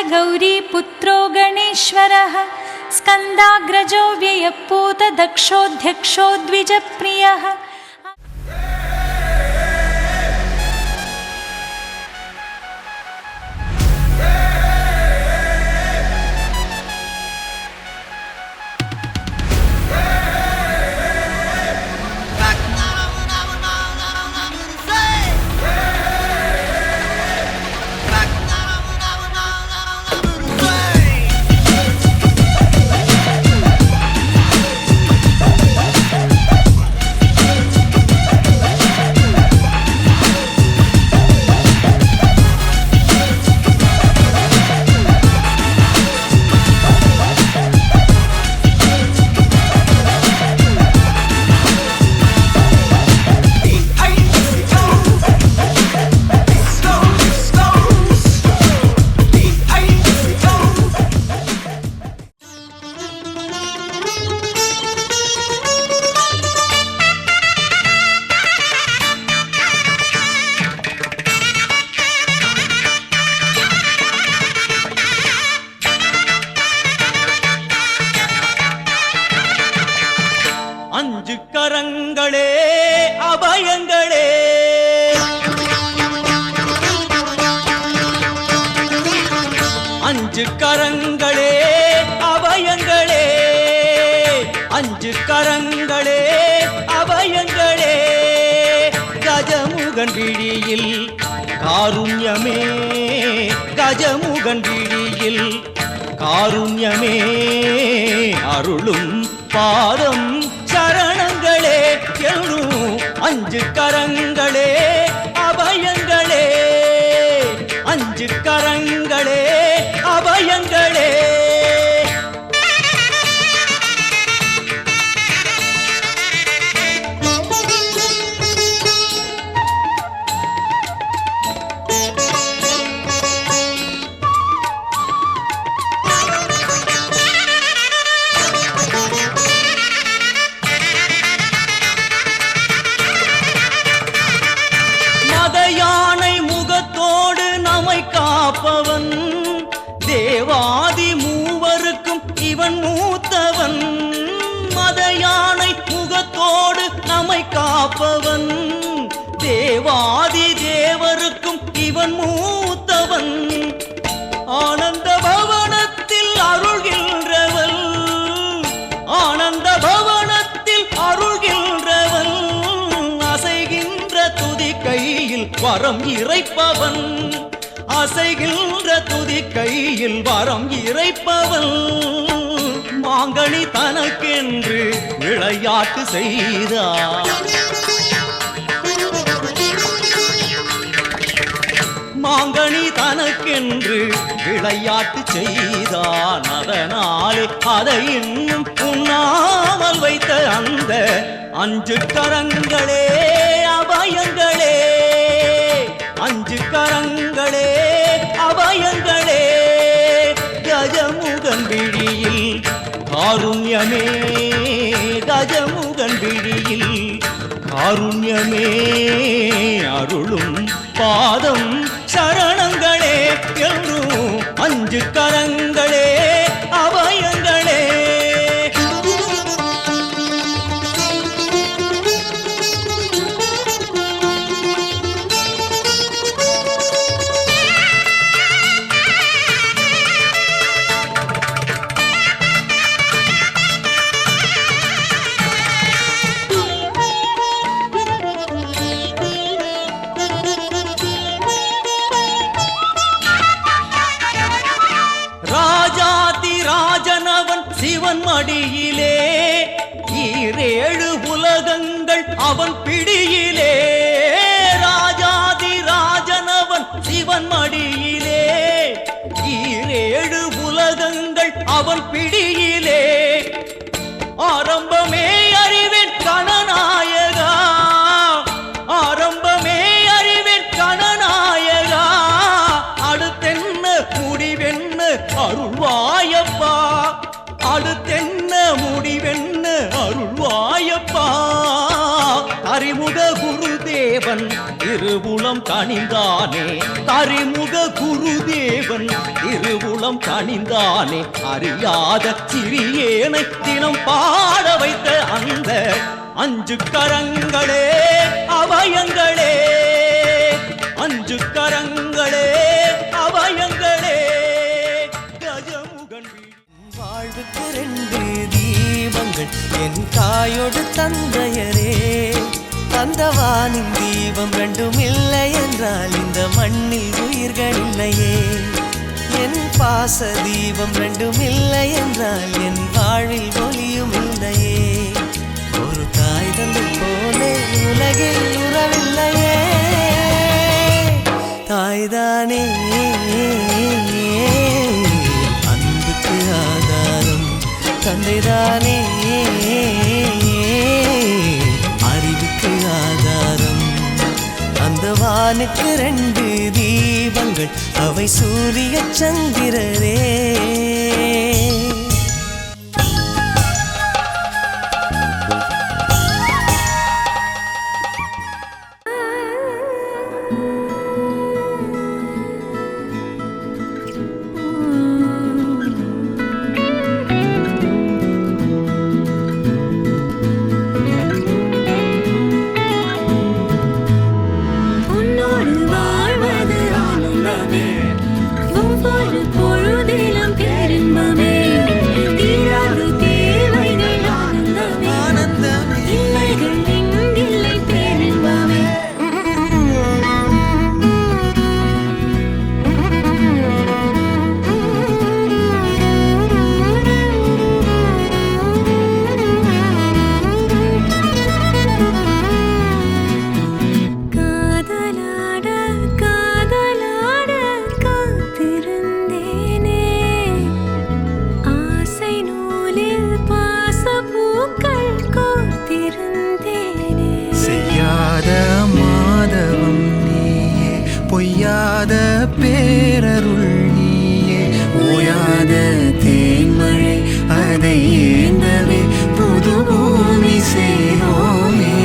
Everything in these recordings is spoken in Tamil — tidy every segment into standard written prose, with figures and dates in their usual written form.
गौरीपुत्रो गणेश्वरः स्कन्दाग्रजो व्ययपूतदक्षोऽध्यक्षो द्विजप्रियः। அஞ்சு கரங்களே அபயங்களே, அஞ்சு கரங்களே அபயங்களே, அஞ்சு கரங்களே அபயங்களே, கஜமுகன் விழியில் காருண்யமே, கஜமுகன் விழியில் காருண்யமே, அருளும் பாதம் சரணங்களே எழும் அஞ்சு கரங்களே அபயங்களே, அஞ்சு கரங்களே அபயங்களே. காப்பவன் தேவாதி மூவருக்கும் இவன் மூத்தவன், மத யானை முகத்தோடு நம்மை காப்பவன் தேவாதி தேவருக்கும் இவன் மூத்தவன், ஆனந்த பவனத்தில் அருள்கின்றவன், ஆனந்த பவனத்தில் அருள்கின்றவன், அசைகின்ற துதி கையில் வரம் இறைப்பவன், அசைகின்ற துதி கையில் வரம் இறைப்பவன், மாங்கனி தனக்கென்று விளையாட்டு செய்தார், மாங்கனி தனக்கென்று விளையாட்டு செய்தான், அதனாலே அதை இன்னும் உண்ணாமல் வைத்த அந்த அஞ்சு கரங்களே அபயங்களே, அஞ்சு கரங்களே அபயங்களே, கஜமுகன் விழியில் காருண்யமே, கஜமுகன் விழியில் காருண்யமே, அருளும் பாதம் சரணங்களே என்றும் அஞ்சு கரங்களே அபயங்களே. குருதேவன் திருவுளம் கனிந்தானே கரிமுக குருதேவன் திருவுளம் கனிந்தானே அறியாத சிறியேனை தினம் பாட வைத்த அந்த அஞ்சு கரங்களே அவயங்களே அஞ்சு கரங்களே அவயங்களே கஜமுகன் வாழ்வுக்கு 2 தீபங்கள் என் தாயோடு தந்தையரே தந்தவானின் தீபம் 2 இல்லை என்றால் இந்த மண்ணில் உயிர்கள் இல்லையே என் பாச தீபம் 2 இல்லை என்றால் என் வாழ்வில் ஒளியும் இல்லையே ஒரு தாய் தந்தை போலே உலகில் உறவில்லையே தாய்தானே அன்புக்கு ஆதாரம் தந்தைதானே அறிவுக்கு ஆதாரம் அந்த வானுக்கு 2 தீபங்கள் அவை சூரிய சந்திரரே பொய்யாத பேரருள் நீயே ஓயாத தேன்மழை அதை ஏந்தவே புது பூமி செய்வோமே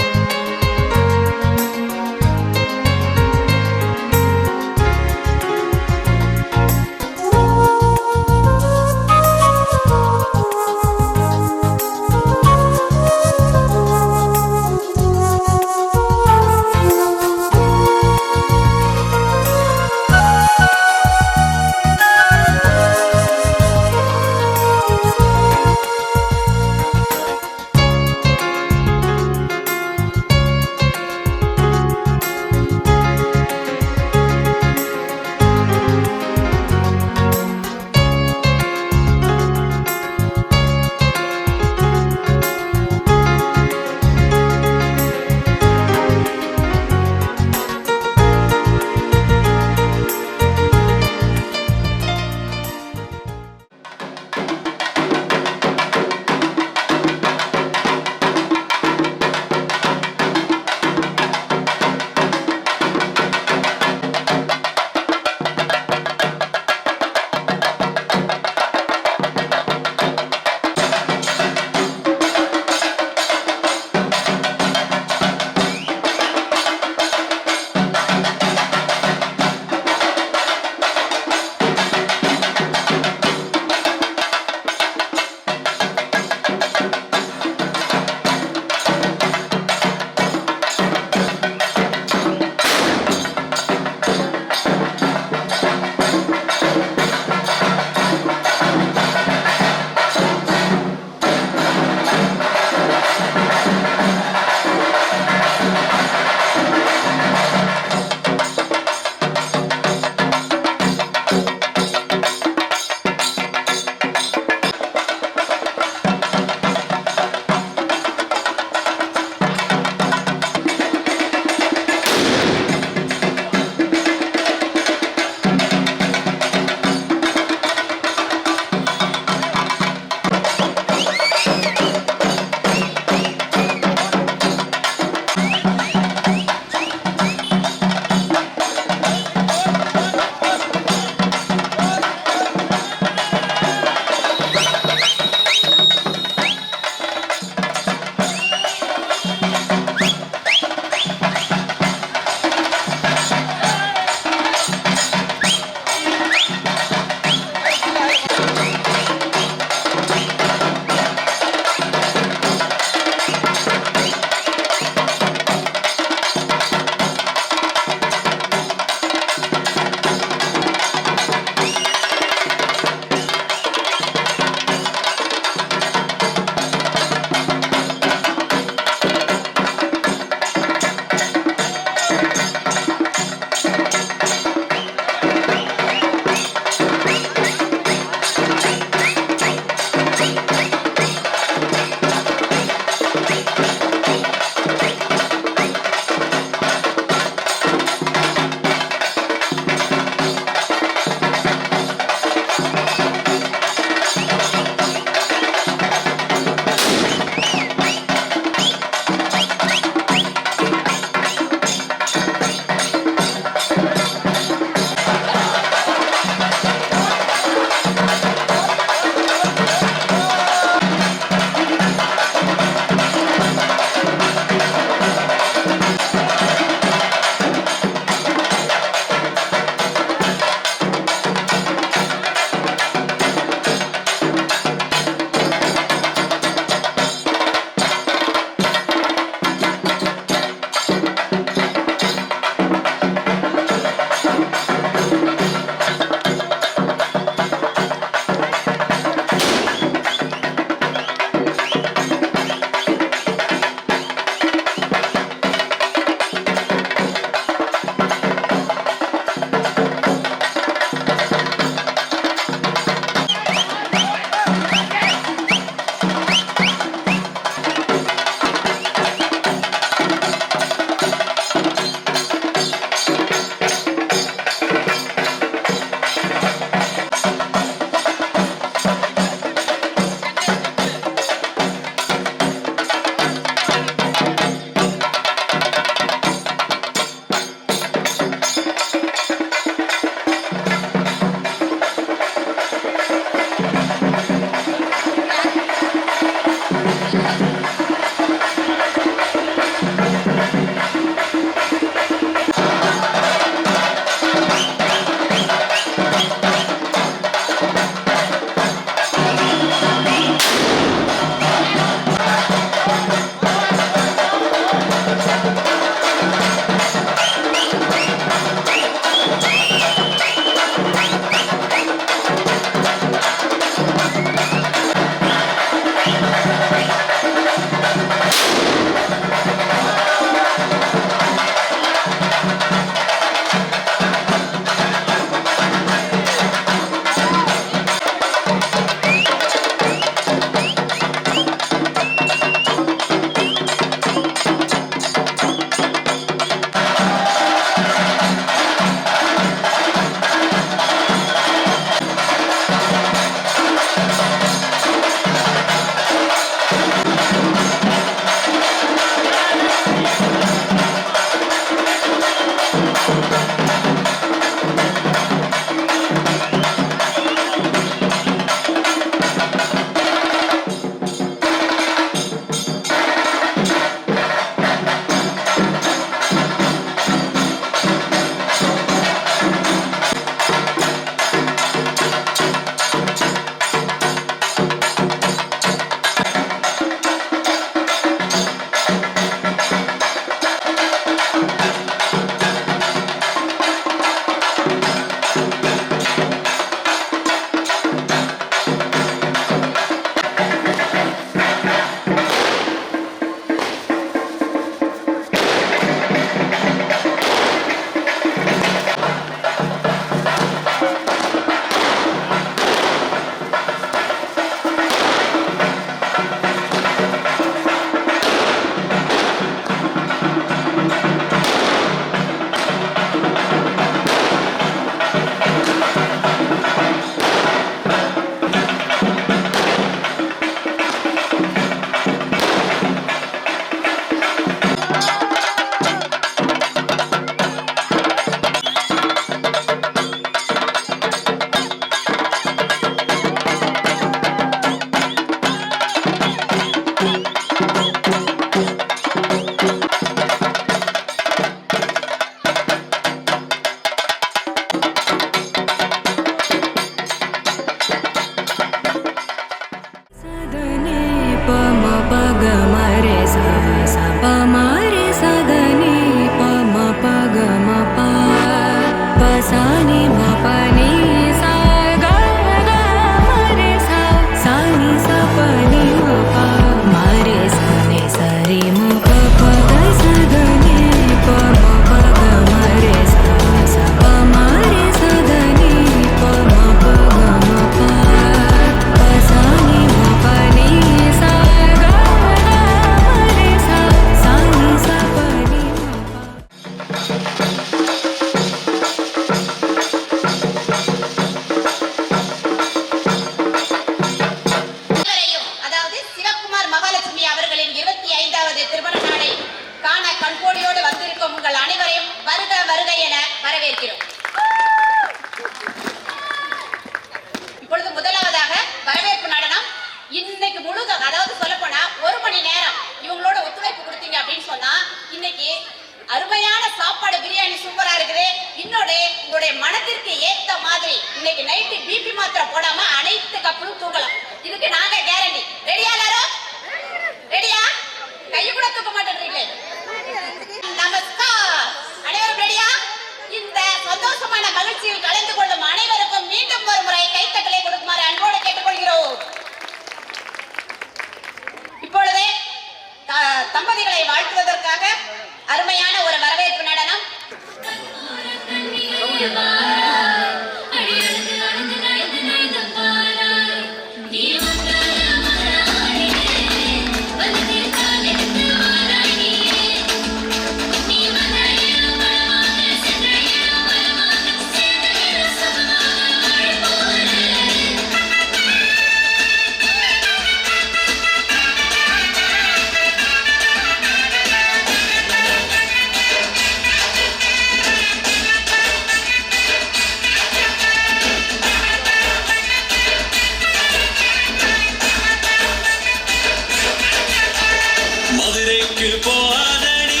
மதுரைக்கு போகாதடி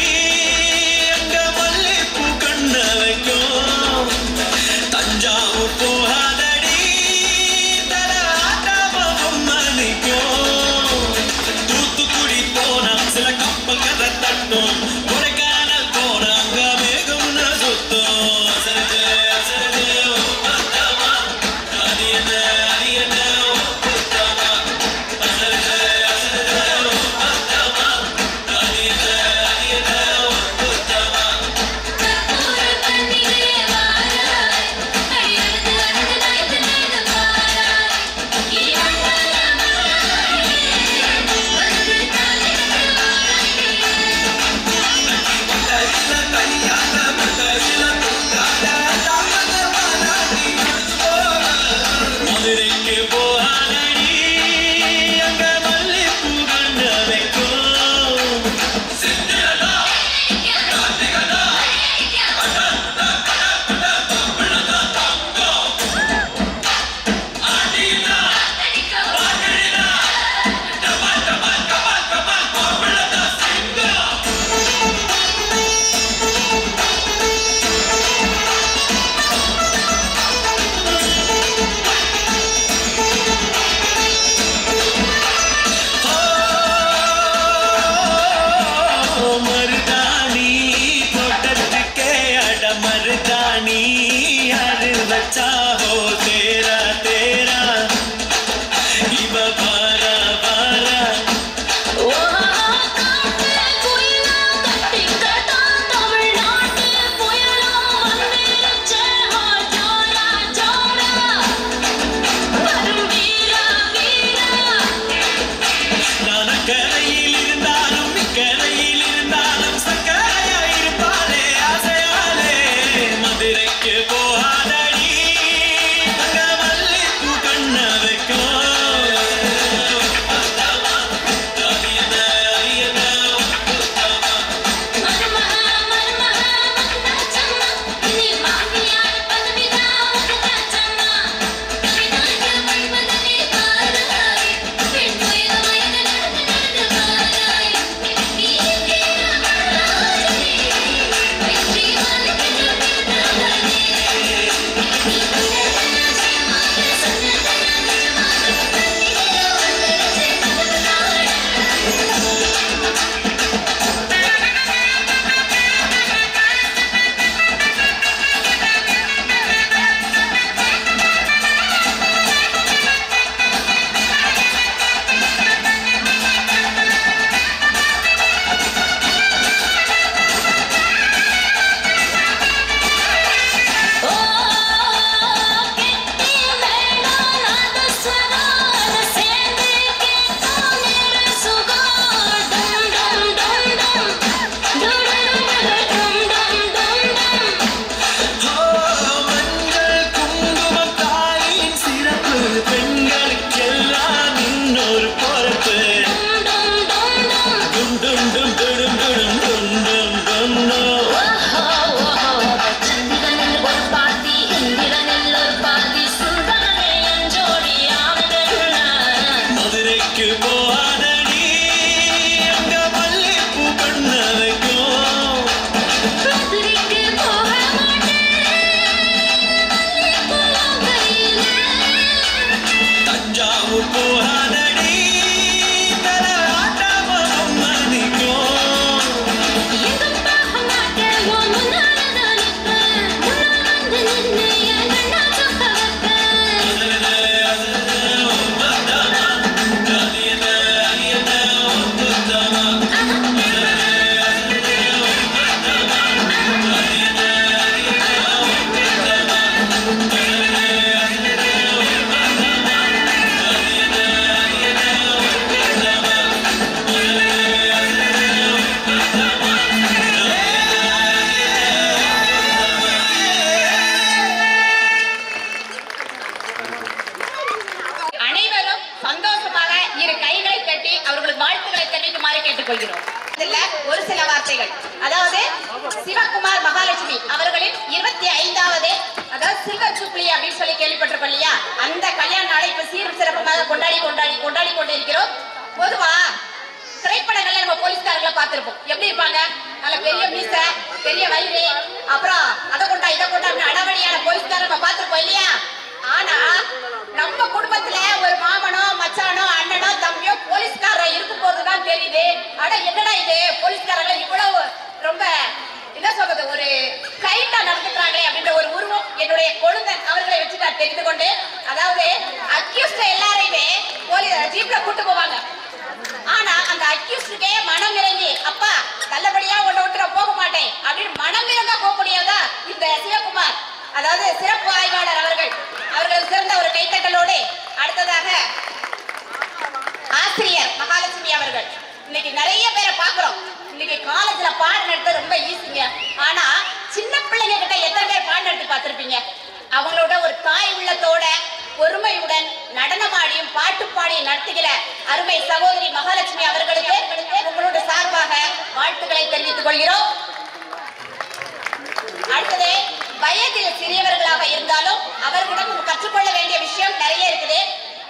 சுப்ளி அப்படின்னு சொல்லி கேள்விப்பட்டிருக்கோம் இல்லையா? அந்த கல்யாண நாளை இப்ப சீரும் சிறப்புமாக கொண்டாடி கொண்டு இருக்கிறோம். பொதுவா திரைப்படங்கள்ல நம்ம போலீஸ்காரங்களை பார்த்திருப்போம். எப்படி இருப்பாங்க? நல்ல பெரிய மீச, பெரிய வயிறு, அப்புறம் அதை கொண்டா இதை கொண்டா அடவடியான போலீஸ்காரர் நம்ம பார்த்திருப்போம் இல்லையா? ஆனா நம்ம குடும்பத்துல ஒரு மாமனோ மச்சானோ அண்ணனோ தம்பியோ போலீஸ்காரர் இருக்கும் போதுதான் தெரியுது, அட என்னடா இது போலீஸ்காரங்க இவ்வளவு ரொம்ப என்ன சொல்றது ஒரு கைண்டா நடந்துக்கிறாங்களே அப்படின்ற ஒரு உருவம் என்னுடைய கொழுந்தன் அவர்களை வச்சு நான் தெரிந்து கொண்டு, அதாவது அக்யூஸ்ட் எல்லாரையுமே ஜீப்ல கூட்டு போவாங்க. ஆனா அந்த அக்யூஸ்டுக்கே மனம் இறங்கி அப்பா நல்லபடியா ஒண்ணு விட்டு போக மாட்டேன் அப்படின்னு மனம் இறங்க போகக்கூடியதா இந்த சிவகுமார், அதாவது சிறப்பு ஆய்வாளர் அவர்கள் சிறந்த ஒரு கைத்தட்டலோடு அடுத்ததாக ஆசிரியர் மகாலட்சுமி அவர்கள். இன்னைக்கு நிறைய பேரை பாக்குறோம். இன்னைக்கு காலேஜ்ல பாடம் நடத்த ரொம்ப ஈஸிங்க. ஆனா சின்ன பிள்ளைங்க கிட்ட எத்தனை பேர் பாடம் நடத்தி பார்த்திருப்பீங்க? அவங்களோட ஒரு தாய் உள்ளத்தோட பொறுமையுடன் நடனமாடியும் பாட்டு பாடியும் நடத்துகிற அருமை சகோதரி மகாலட்சுமி அவர்களுக்கு உங்களோட சார்பாக வாழ்த்துக்களை தெரிவித்துக் கொள்கிறோம். அடுத்தது வயதில் சிறியவர்களாக இருந்தாலும் அவர்களிடம் கற்றுக்கொள்ள வேண்டிய விஷயம் நிறைய இருக்குது.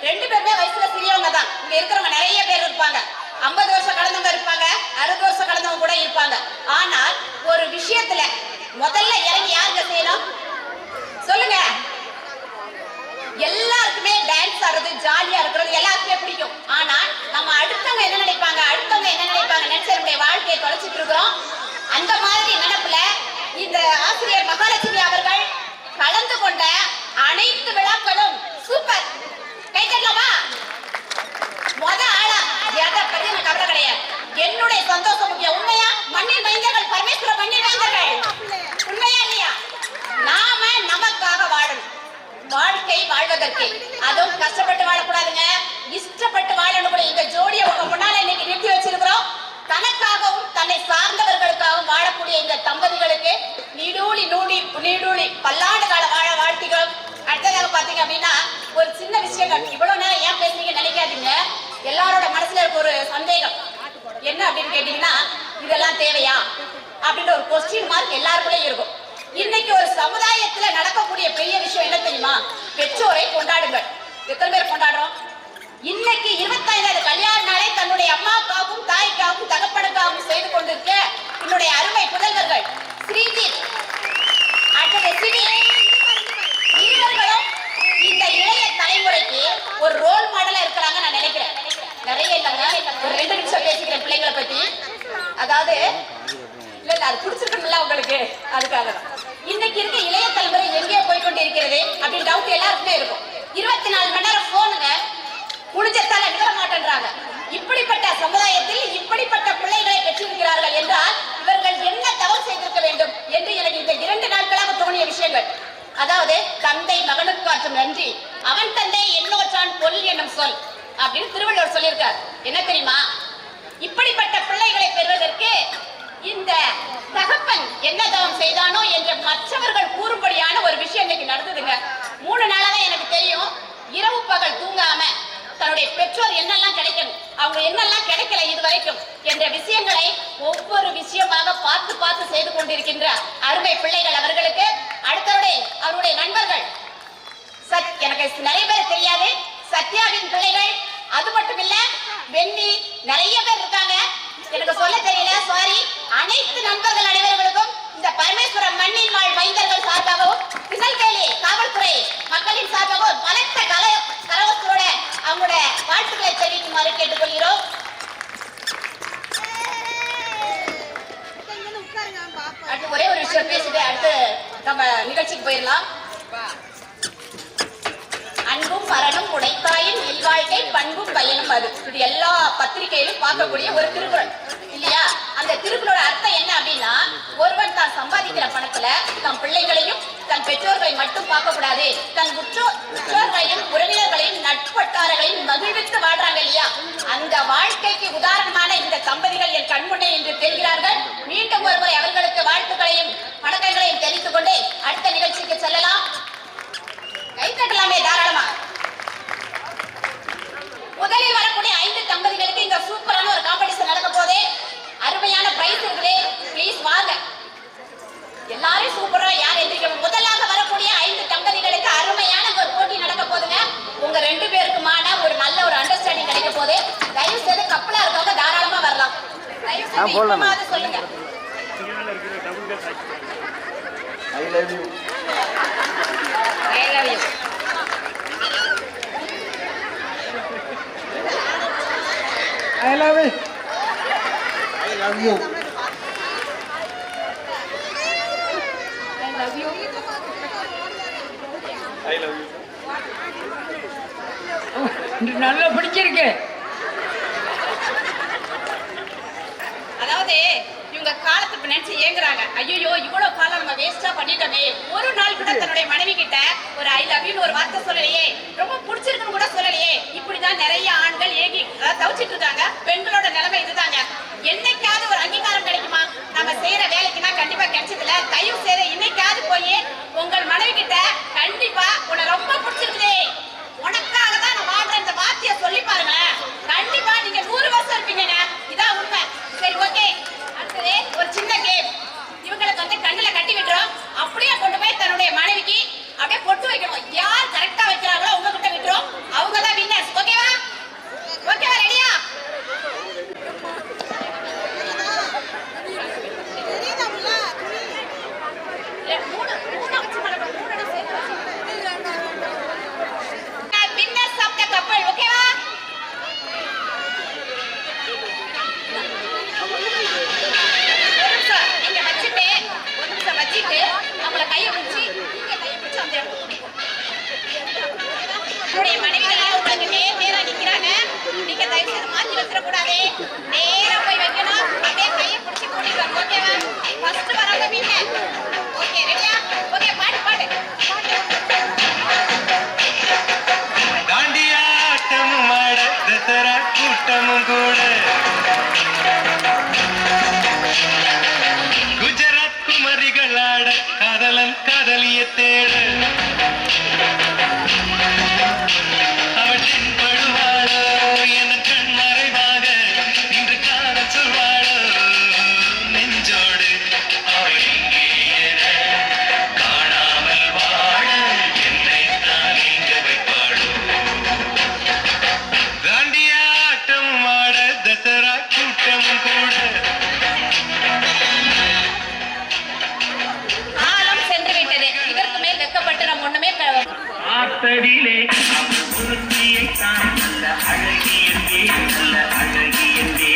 ரெண்டு பேருமே வயசுல சிறியவங்க தான். இங்க இருக்கிறவங்க நிறைய பேர் இருப்பாங்க. 50 வருஷம் கடந்தவங்க இருப்பாங்க, 60 வருஷம் கடந்தவங்க கூட இருப்பாங்க. ஆனால் ஒரு விஷயத்துல முதல்ல இறங்கி யாருங்க செய்யணும் சொல்லுங்க? எல்லாருக்குமே டான்ஸ் ஆடுறது ஜாலியா இருக்கிறது எல்லாருக்குமே பிடிக்கும். ஆனா நம்ம அடுத்தவங்க என்ன நினைப்பாங்க நினைச்சு நம்முடைய வாழ்க்கையை தொலைச்சிட்டு இருக்கிறோம். அந்த மாதிரி நினைப்புல இந்த ஆசிரியர் மகாலட்சுமி அவர்கள் கலந்து கொண்ட அனைத்து விழாக்களும் சூப்பர். கை தட்டலாமா? ஆளா எதை பத்தி எனக்கு கவலை கிடையாது. என்னுடைய சந்தோஷம் முக்கியம். உண்மையா? மண்ணின் மைந்தர்கள் பரமேஸ்வர மண்ணின் மைந்தர்கள் உண்மையா இல்லையா? நாம நமக்காக வாழணும். வாழ்க்கை வாழ்வதற்கு அதுவும் கஷ்டப்பட்டு வாழக்கூடாதுங்க, இஷ்டப்பட்டு வாழணும். கூட இந்த ஜோடியை உங்க முன்னால இன்னைக்கு நிறுத்தி வச்சிருக்கிறோம். தனக்காகவும் தன்னை சார்ந்தவர்களுக்காகவும் வாழக்கூடிய இந்த தம்பதிகளுக்கு நீடூழி பல்லாண்டு கால வாழ வாழ்த்துகளும். அடுத்ததாக பாத்தீங்க அப்படின்னா ஒரு சின்ன விஷயங்கள். இவ்வளவு நேரம் ஏன் பேசுறீங்க நினைக்காதீங்க. எல்லாரோட மனசுல இருக்க ஒரு சந்தேகம் என்ன அப்படின்னு கேட்டீங்கன்னா, இதெல்லாம் தேவையா அப்படின்ற ஒரு கொஸ்டின் மார்க் எல்லாருக்குள்ளே இருக்கும். இன்னைக்கு ஒரு சமுதாயத்துல நடக்கக்கூடிய பெரிய விஷயம் என்ன தெரியுமா? பெற்றோரை கொண்டாடுங்கள். எத்தனை பேர் கொண்டாடுறோம்? இன்னைக்கு 25வது கல்யாண நாளை தன்னுடைய அம்மாவுக்காகவும் தாய்க்காகவும் தகப்பனுக்காகவும் செய்து கொண்டிருக்க என்னுடைய அருமை புதல்வர்கள் ஸ்ரீஜித், அடுத்தது சிவி, இவர்களும் இந்த இளைய தலைமுறைக்கு ஒரு ரோல் மாடலா இருக்கிறாங்க நான் நினைக்கிறேன். நிறைய இல்லைங்க, ஒரு 2 நிமிஷம் பேசிக்கிறேன் பிள்ளைங்களை பத்தி. அதாவது இல்ல அது பிடிச்சிருக்கணும்ல உங்களுக்கு, அதுக்காக தான். இன்னைக்கு இருக்க இளைய தலைமுறை எங்கே போய்கொண்டு இருக்கிறது அப்படின்னு டவுட் எல்லாருக்குமே இருக்கும். 24 மணி நேரம் போனுங்க, முடிஞ்சத்தால நிகழ மாட்டேன்றாங்க. இப்படிப்பட்ட சமுதாயத்தில் இப்படிப்பட்ட பிள்ளைகளை பெற்றிருக்கிறார்கள் என்றால் இவர்கள் என்ன தவறு செய்திருக்க வேண்டும் என்று எனக்கு இந்த 2 நாட்களாக தோணிய விஷயங்கள். அதாவது தந்தை மகனுக்கு காட்டும் நன்றி, அவன் தந்தை என்னோற்றான் பொல் என்னும் சொல் அப்படின்னு திருவள்ளுவர் சொல்லியிருக்கார். என்ன தெரியுமா? இப்படிப்பட்ட பிள்ளைகளை பெறுவதற்கு இந்த தகப்பன் என்ன தவம் செய்தானோ என்று மற்றவர்கள் கூறும்படியான ஒரு விஷயம் இன்னைக்கு நடந்ததுங்க. 3 நாளாக எனக்கு தெரியும். இரவு பகல் தூங்காம தன்னுடைய பெற்றோர் என்னெல்லாம் கிடைக்கணும், அவங்க என்னெல்லாம் கிடைக்கல இதுவரைக்கும் என்ற விஷயங்களை ஒவ்வொரு விஷயமாக பார்த்து செய்து கொண்டிருக்கின்ற அருமை பிள்ளைகள் அவர்களுக்கு, அடுத்தவருடைய அவருடைய நண்பர்கள் எனக்கு நிறைய பேர் தெரியாது, சத்யாவின் பிள்ளைகள், அது மட்டும் இல்ல வெண்ணி, நிறைய பேர் இருக்காங்க. எனக்கு சொல்ல தெரியல, சாரி. அனைத்து நண்பர்கள் அனைவர்களுக்கும் இந்த பரமேஸ்வர மண்ணின் வாழ் மைந்தர்கள் சார்பாகவும் திருநெல்வேலி காவல்துறை மக்களின் சார்பாகவும் பலத்த கரவசத்தோட அவங்களோட வாழ்த்துக்களை தெரிவிக்குமாறு கேட்டுக்கொள்கிறோம். அடுத்து ஒரே ஒரு விஷயம் பேசிட்டு அடுத்து நம்ம நிகழ்ச்சிக்கு போயிடலாம். அன்பும் மரணும் உடைத்தாயின் இல்வாழ்க்கை பண்பும் பயனும் அது. இது எல்லா பத்திரிகையிலும் பார்க்கக்கூடிய ஒரு திருக்குறள் இல்லையா? அந்த திருக்குறளோட அர்த்தம் என்ன அப்படின்னா, ஒருவன் தான் சம்பாதிக்கிற பணத்துல தன் பிள்ளைகளையும் தன் பெற்றோர்களை மட்டும் பார்க்க கூடாது, தன் உற்றோர்களையும் உறவினர்களையும் நட்பட்டார்களையும் மகிழ்வித்து வாழ்றாங்க இல்லையா? அந்த வாழ்க்கைக்கு உதாரணமான இந்த தம்பதிகள் என் கண்முன்னே என்று தெரிகிறார்கள். மீண்டும் ஒருமுறை அவர்களுக்கு வாழ்த்துக்களையும் வணக்கங்களையும் தெரிவித்துக் கொண்டு அடுத்த நிகழ்ச்சிக்கு செல்லலாம். கைத்தட்டலாமே தாராளமா. முதலில் வரக்கூடிய 5 தம்பதிகளுக்கு இங்க சூப்பரான ஒரு காம்படிஷன் நடக்க போதே, அருமையான பிரைஸ் இருக்குது. ப்ளீஸ் வாங்க, எல்லாரும் சூப்பரா யார் எந்திரிக்கணும். முதலாக வரக்கூடிய 5 தம்பதிகளுக்கு சேர்ந்து இப்பமாவது சொல்லுங்க. I love you. I love you. I love it. I love you. I love you. I love you. நல்லா பிடிச்சிருக்கு. அதாவது இவங்க காலத்தை நினைச்சு ஏங்குறாங்க. ஐயோ இவ்வளவு காலம் நம்ம வேஸ்டா பண்ணிட்டோமே. ஒரு நாள் கூட தன்னுடைய மனைவி கிட்ட ஒரு ஐ லவ் யூன்னு ஒரு வார்த்தை சொல்லலையே, ரொம்ப பிடிச்சிருக்குன்னு கூட சொல்லலையே. இப்படிதான் நிறைய ஆண்கள் ஏங்கி தவிச்சிட்டு இருக்காங்க. பெண்களோட நிலைமை இதுதாங்க. என்னைக்காவது ஒரு அங்கீகாரம் கிடைக்குமா? நம்ம செய்யற வேலைக்குன்னா கண்டிப்பா கிடைச்சதில்ல. தயவு செய்து இன்னைக்காவது போய் உங்கள் மனைவி கிட்ட கண்டிப்பா உன்னை ரொம்ப பிடிச்சிருக்குதே, உனக்காக தான் நான் வாழ்றேன் இந்த வார்த்தையை சொல்லி பாருங்களேன். கண்டிப்பா நீங்க 100 வருஷம் இருப்பீங்க. இதான் உண்மை. சரி, ஓகே. அடுத்தது ஒரு சின்ன கேம். இவங்களுக்கு வந்து கண்ணுல கட்டி விட்டுரும். அப்படியே கொண்டு போய் தன்னுடைய மனைவிக்கு அப்படியே பொட்டு வைக்கணும். யார் கரெக்டா வைக்கிறாங்களோ உங்ககிட்ட விட்டுரும். அவங்க தான் வின்னர்ஸ். ஓகேவா? ஓகேவா? ரெடியா? வின்னர்ஸ் ஆஃப் தி கப்பல். ஓகேவா? நீங்க வச்சுட்டு ஒரு நிமிஷம் வச்சுட்டு அவங்கள கையை பிடிச்சி நீங்க கையை பிடிச்சி அந்த இடத்துக்கு உங்களுடைய மனைவிகள் உங்களுக்கு நேரா நிக்கிறாங்க. நீங்க தயவு செய்து மாத்தி வச்சிடக்கூடாது. நேரா போய் வைக்கணும். அப்படியே கையை பிடிச்சி கூட்டிட்டு வரணும். ஓகேவா? ஃபர்ஸ்ட் வரவங்க வீங்க. ஓகே, ரெடியா? ஓகே, பாட்டு பாட்டு தாண்டியாட்டமும் ஆட தசரா கூட்டமும் கூட குஜராத் குமரிகள் ஆட காதலன் காதலிய தேட அவள் தென்படுவாளோ என கண் மறைவாக இன்று காதல் சொல்வாளோ நெஞ்சோடு அவள் இங்கே என காணாமல் வாழ என்னை தான் இங்க வைப்பாளோ தாண்டியாட்டம் ஆட தசரா கூட்டமும் கூட காலம் சென்று விட்டது. இதற்கு மேல் வெக்கப்பட்டு நம்ம ஒண்ணுமே ஆத்தடிலே அவள் ஒருத்தியை தான் நல்ல அழகியந்தே நல்ல அழகியந்தே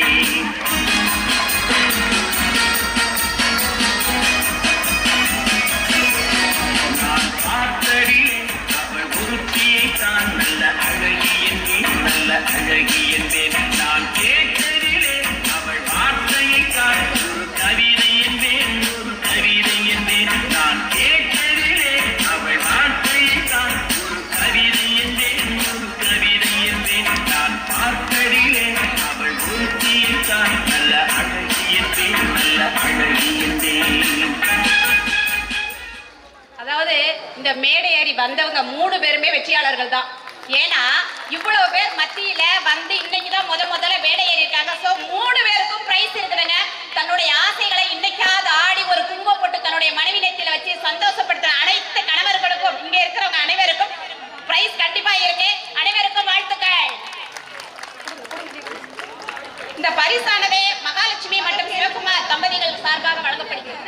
நான் பார்த்தடிலே அவள் ஒருத்தியை தான் நல்ல அழகியந்தே நல்ல அழகியந்தே நான் கேட்டதிலே அவள் வார்த்தையை தான் ஒரு கவிதை என்பேன் ஒரு கவிதை என்பேன் நான் கேட்டதிலே அவள் வார்த்தையை தான் ஒரு கவிதை என்பேன் ஒரு கவிதை என்பேன் நான் பார்த்ததிலே அவள் ஒருத்தியை தான் நல்ல அழகியந்தேன் நல்ல அழகியந்தேன். அதாவது இந்த மேடை ஏறி வந்தவங்க 3 பேருமே வெற்றியாளர்கள் தான். ஏன்னா இவ்வளவு பேர் மத்தியில வந்து இன்னைக்கு தான் முதல்ல மேடை ஏறி இருக்காங்க. சோ 3 பேருக்கும் பிரைஸ் இருக்குதுங்க. தன்னுடைய ஆசைகளை இன்னைக்காவது ஆடி ஒரு குங்குமம் போட்டு தன்னுடைய மனைவி நெத்தியில வச்சு சந்தோஷப்படுத்துற அனைத்து கணவர்களுக்கும் இங்க இருக்கிறவங்க அனைவருக்கும் பிரைஸ் கண்டிப்பா இருக்கு. அனைவருக்கும் வாழ்த்துக்கள். இந்த பரிசானது மகாலட்சுமி மற்றும் சிவகுமார் தம்பதிகள் சார்பாக வழங்கப்படுகிறது.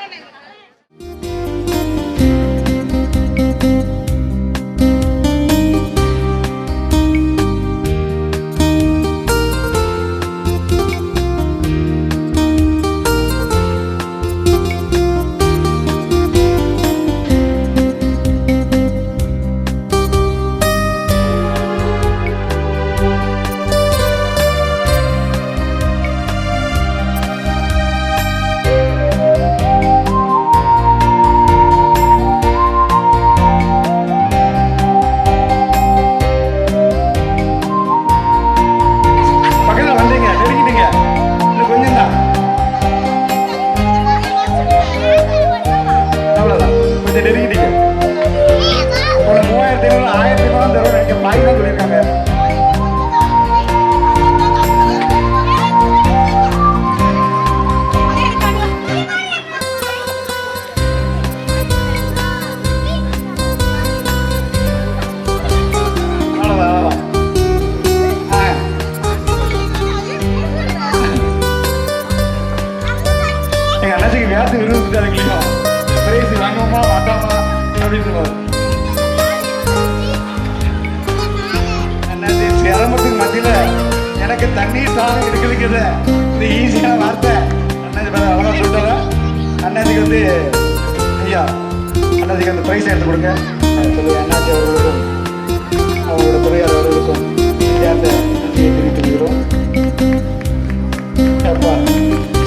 மத்தியில எனக்கு தண்ணீர் தானம் இருக்குதுங்கிறது இந்த ஈஸியான வார்த்தை அண்ணாச்சி அழகா சொல்லிட்டாரா. அண்ணாச்சிக்கு வந்து ஐயா அண்ணாச்சிக்கு அந்த பிரைஸ் எடுத்து கொடுங்க சொல்லி அண்ணாச்சி அவர்களுக்கும் அவங்களோட துறையார் அவர்களுக்கும் அந்த நன்றியை தெரிவித்துக்கிறோம். அப்பா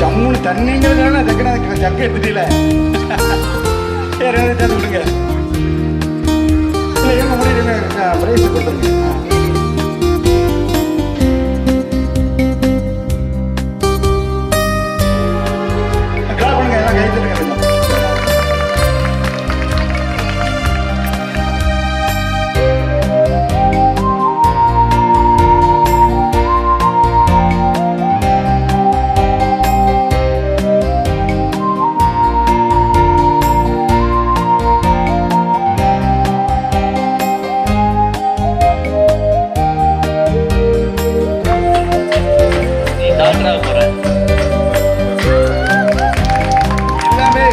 ஜம்முன்னு தண்ணிங்கிறதுனால அதுக்கு ஜக்க எடுத்துட்டீல வேற ஏதாவது கொடுங்க. இல்லை எங்க முடியுமே பிரைஸ் கொடுத்துருங்க. கிளாப் பண்ணுங்க எல்லாம் கை தட்டுங்க.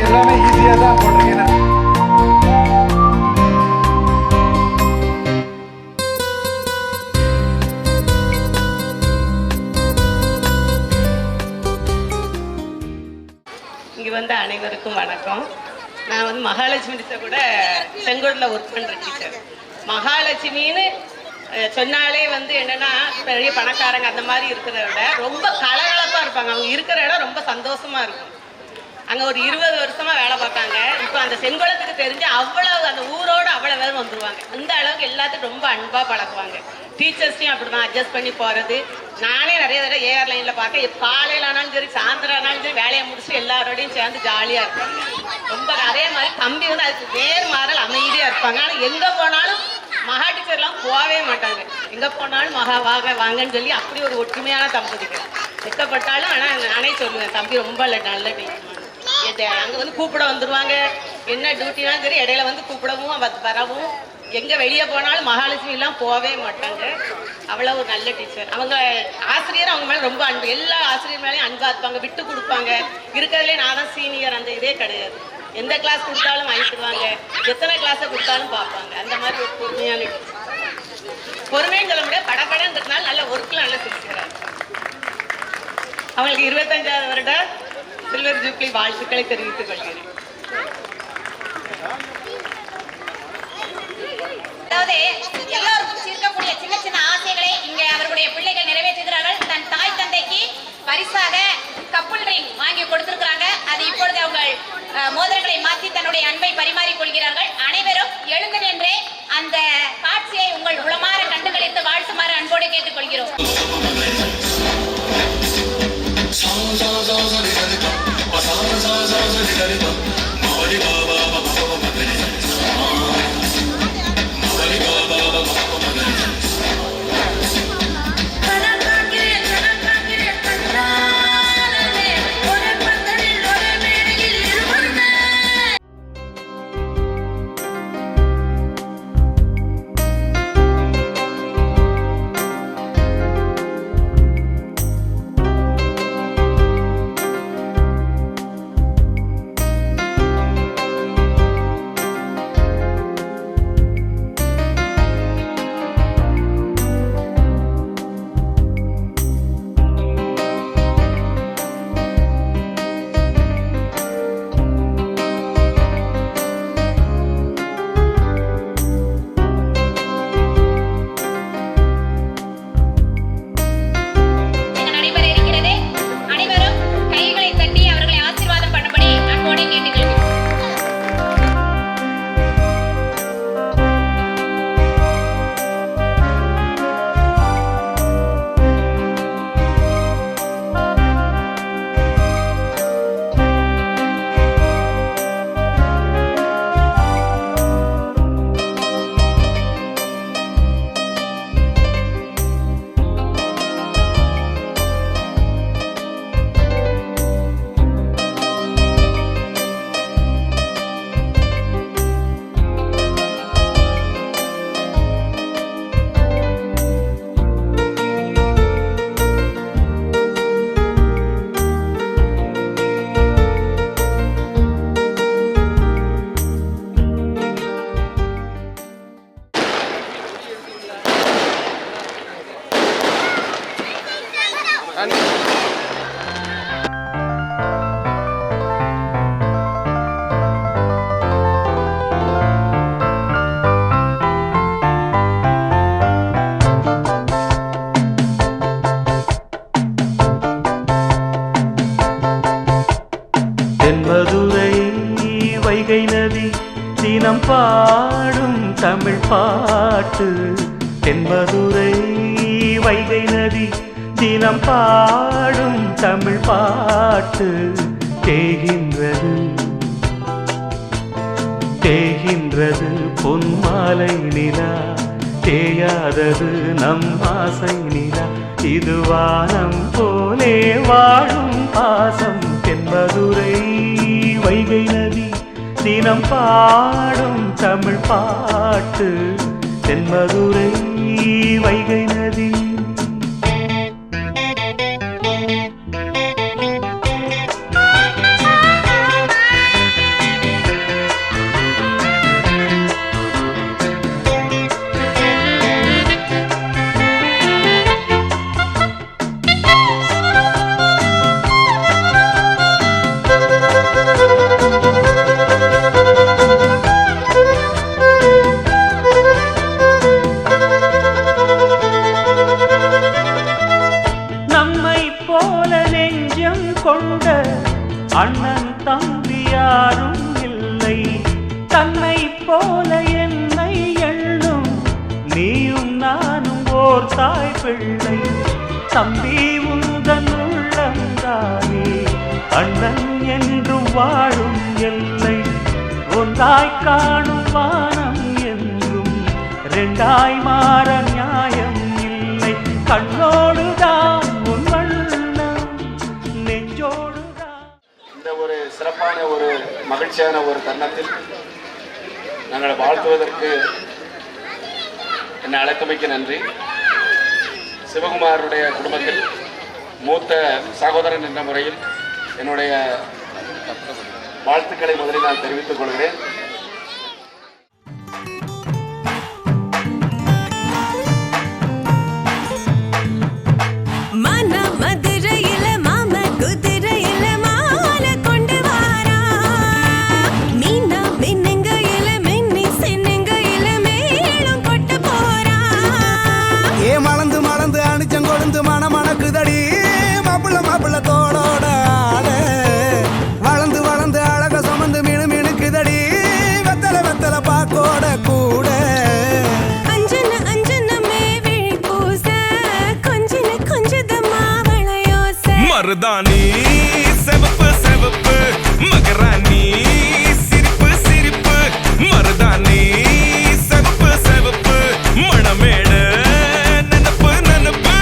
எல்லாமே ஈஸியா தான் போடுறீங்க. இங்கே வந்து அனைவருக்கும் வணக்கம். நான் வந்து மகாலட்சுமி டீச்சர் கூட செங்கோட்டில் ஒர்க் பண்ணுற டீச்சர். மகாலட்சுமின்னு சொன்னாலே வந்து என்னென்னா பெரிய பணக்காரங்க அந்த மாதிரி இருக்கிறத விட ரொம்ப கலகலப்பாக இருப்பாங்க. அவங்க இருக்கிற இடம் ரொம்ப சந்தோஷமாக இருக்கும். அங்கே ஒரு 20 வருஷமாக வேலை பார்த்தாங்க. இப்போ அந்த செங்கோலத்துக்கு தெரிஞ்சு அவ்வளவு அந்த ஊரோடு அவ்வளோ பேர் வந்துடுவாங்க. அந்த அளவுக்கு எல்லாத்துக்கும் ரொம்ப அன்பாக பழக்குவாங்க. டீச்சர்ஸையும் அப்படி தான் அட்ஜஸ்ட் பண்ணி போகிறது. நானே நிறைய தடவை ஏஆர் லைனில் பார்க்க காலையில் ஆனாலும் சரி சாயந்தரம் ஆனாலும் சரி வேலையை முடிச்சு எல்லாரோடையும் சேர்ந்து ஜாலியாக இருப்பாங்க. ரொம்ப அதே மாதிரி தம்பி வந்து அதுக்கு வேறு மாறல் அமைதியாக இருப்பாங்க. ஆனால் எங்கே போனாலும் மகா டீச்சர்லாம் போகவே மாட்டாங்க. எங்கே போனாலும் மகா வாங்கன்னு சொல்லி அப்படி ஒரு ஒற்றுமையான தம்பதிகள். வெக்கப்பட்டாலும் ஆனால் நானே சொல்லுவேன் தம்பி ரொம்ப நல்ல டீச்சர். அங்கே வந்து கூப்பிட வந்துடுவாங்க. என்ன டியூட்டினாலும் சரி இடையில வந்து கூப்பிடவும் வரவும். எங்கே வெளியே போனாலும் மகாலட்சுமிலாம் போகவே மாட்டாங்க. அவ்வளோ ஒரு நல்ல டீச்சர். அவங்க ஆசிரியர் அவங்க மேலே ரொம்ப அன்பு. எல்லா ஆசிரியர் மேலேயும் அன்பாக இருப்பாங்க, விட்டு கொடுப்பாங்க. இருக்கிறதுலே நான் தான் சீனியர் அந்த இதே கிடையாது. எந்த கிளாஸ் கொடுத்தாலும் வாங்கிடுவாங்க, எத்தனை கிளாஸை கொடுத்தாலும் பார்ப்பாங்க. அந்த மாதிரி ஒரு பொறுமையான டீச்சர். பொறுமைன்னு சொல்ல முடியாது, படப்படன்றதுனால நல்ல ஒர்க்கில் நல்ல சிரிக்கிறாங்க. அவங்களுக்கு 25வது வருட சில்வர் ஜூப்ளி வாழ்த்துக்களை தெரிவித்துக் கொள்கிறேன். அதாவது எல்லோருக்கும் இருக்கக்கூடிய சின்ன சின்ன ஆசைகளை இங்கே அவர்களுடைய பிள்ளைகள் நிறைவேற்றுகிறார்கள். தன் தாய் தந்தைக்கு பரிசாக கப்புள் ரிங் வாங்கி கொடுத்திருக்கிறாங்க. அது இப்பொழுது அவங்க மோதிரங்களை மாற்றி தன்னுடைய அன்பை பரிமாறிக் கொள்கிறார்கள். அனைவரும் எழுந்து நின்றே அந்த காட்சியை உங்கள் உளமாற கண்டுகளித்து வாழ்த்துமாறு அன்போடு கேட்டுக்கொள்கிறோம். தென்மதுரை வைகை நதி தினம் பாடும் தமிழ் பாட்டு. தென்மதுரை வைகை நதி தினம் பாடும் தமிழ் பாட்டு. தேகின்றது தேகின்றது பொன்மாலை நிலா, தேயாதது நம் ஆசை நிலா. இது வானம் போலே வாழும் பாசம். தென்மதுரை வைகை நதி தினம் பாடும் தமிழ் பாட்டு. தென்மதுரை வைகை நதி. கொண்ட அண்ணன் தம்பி யாரும் இல்லை, தன்னை போல என்னை எண்ணும் நீயும் நானும் ஓர் தாய் பிள்ளை. தம்பி உந்தன் உள்ளந்தானே அண்ணன் என்றும் வாழும் எல்லை. ஒன்றாய் காணும் வானம் என்றும் ரெண்டாய் மாற நியாயம் இல்லை. கண்ணோடுதான் உன் இந்த ஒரு சிறப்பான ஒரு மகிழ்ச்சியான ஒரு தருணத்தில் நாங்கள் வாழ்த்துவதற்கு என்னை அழைத்தமைக்கு நன்றி. சிவகுமாருடைய குடும்பத்தில் மூத்த சகோதரன் என்ற முறையில் என்னுடைய வாழ்த்துக்களை முதலில் நான் தெரிவித்துக் கொள்கிறேன். மருதாணி செவப்பு செவப்பு மகராணி சிரிப்பு சிரிப்பு. மருதாணி செவப்பு செவப்பு மணமேட நனப்பு நனப்பு.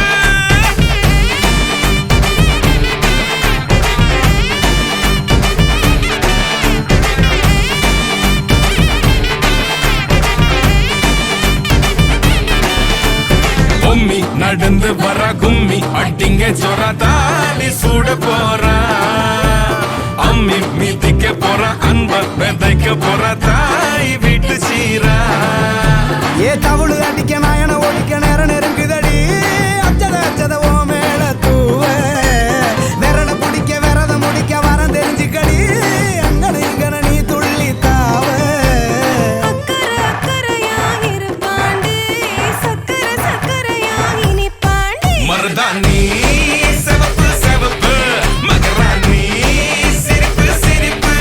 பொம்மி நடந்து வர கும்மி அட்டிங்க ஜொரதாலி சூட போறா. அம்மி மீதிக்க போற அன்ப விதைக்க போற தாய் வீட்டு சீரா. ஏ தவுளு அடிக்க நாயன ஒழிக்க நேரம் நெருங்குதடி. அச்சத அச்சத ஓ மேல தூவ விரல பிடிக்க விரத முடிக்க வரம் தெரிஞ்சுக்கடி. அங்கன இங்கன நீ துள்ளி தாவ. மருதாணி செவப்பு செவப்பு மகராணி சிரிப்பு சிரிப்பு.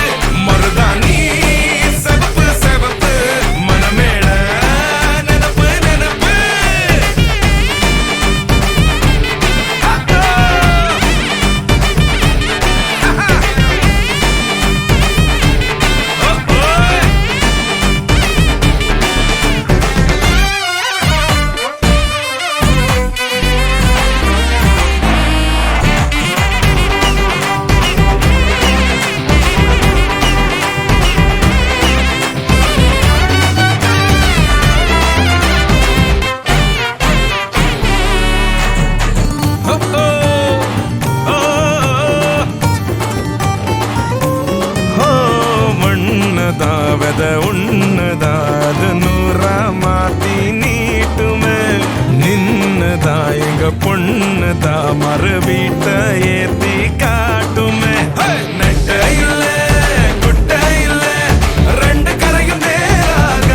மருதாணி செவப்பு செவப்பு மணமேட நனப்பு நனப்பு. வீட்டை ஏத்தி காட்டுமே நெட்ட இல்ல குட்ட இல்ல ரெண்டு கரையும் நேராக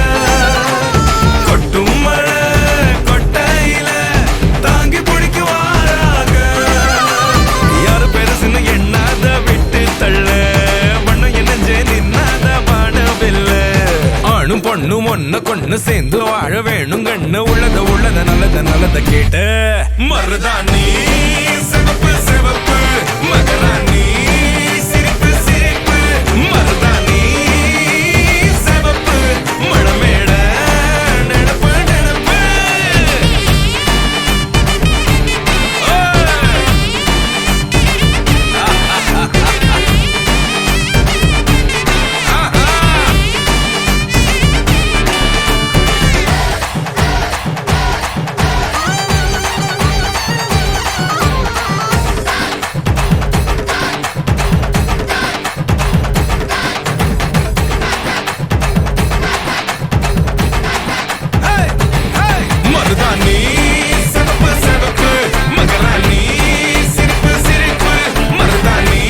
கொட்டும் மழை கொட்டையில தாங்கி பிடிக்குவாராக யாரு பெருசுன்னு எண்ணாத விட்டு தள்ள வண்ணம் என்னஞ்சே நின்னாத பாடவில்ல ஆணும் பொண்ணும் ஒன்ன கொண்டு சேர்ந்து வாழ வேணும் கண்ணு உள்ளத நல்லத கேட்ட மருதாணி சிவப்பு சிவப்பு மகராணி சிரிப்பு சிரிப்பு மருதாணி சிவப்பு மழமேட நினப்பு நினப்பு மருதாணி சிவப்பு சிவப்பு மகராணி சிரிப்பு சிரிப்பு மருதாணி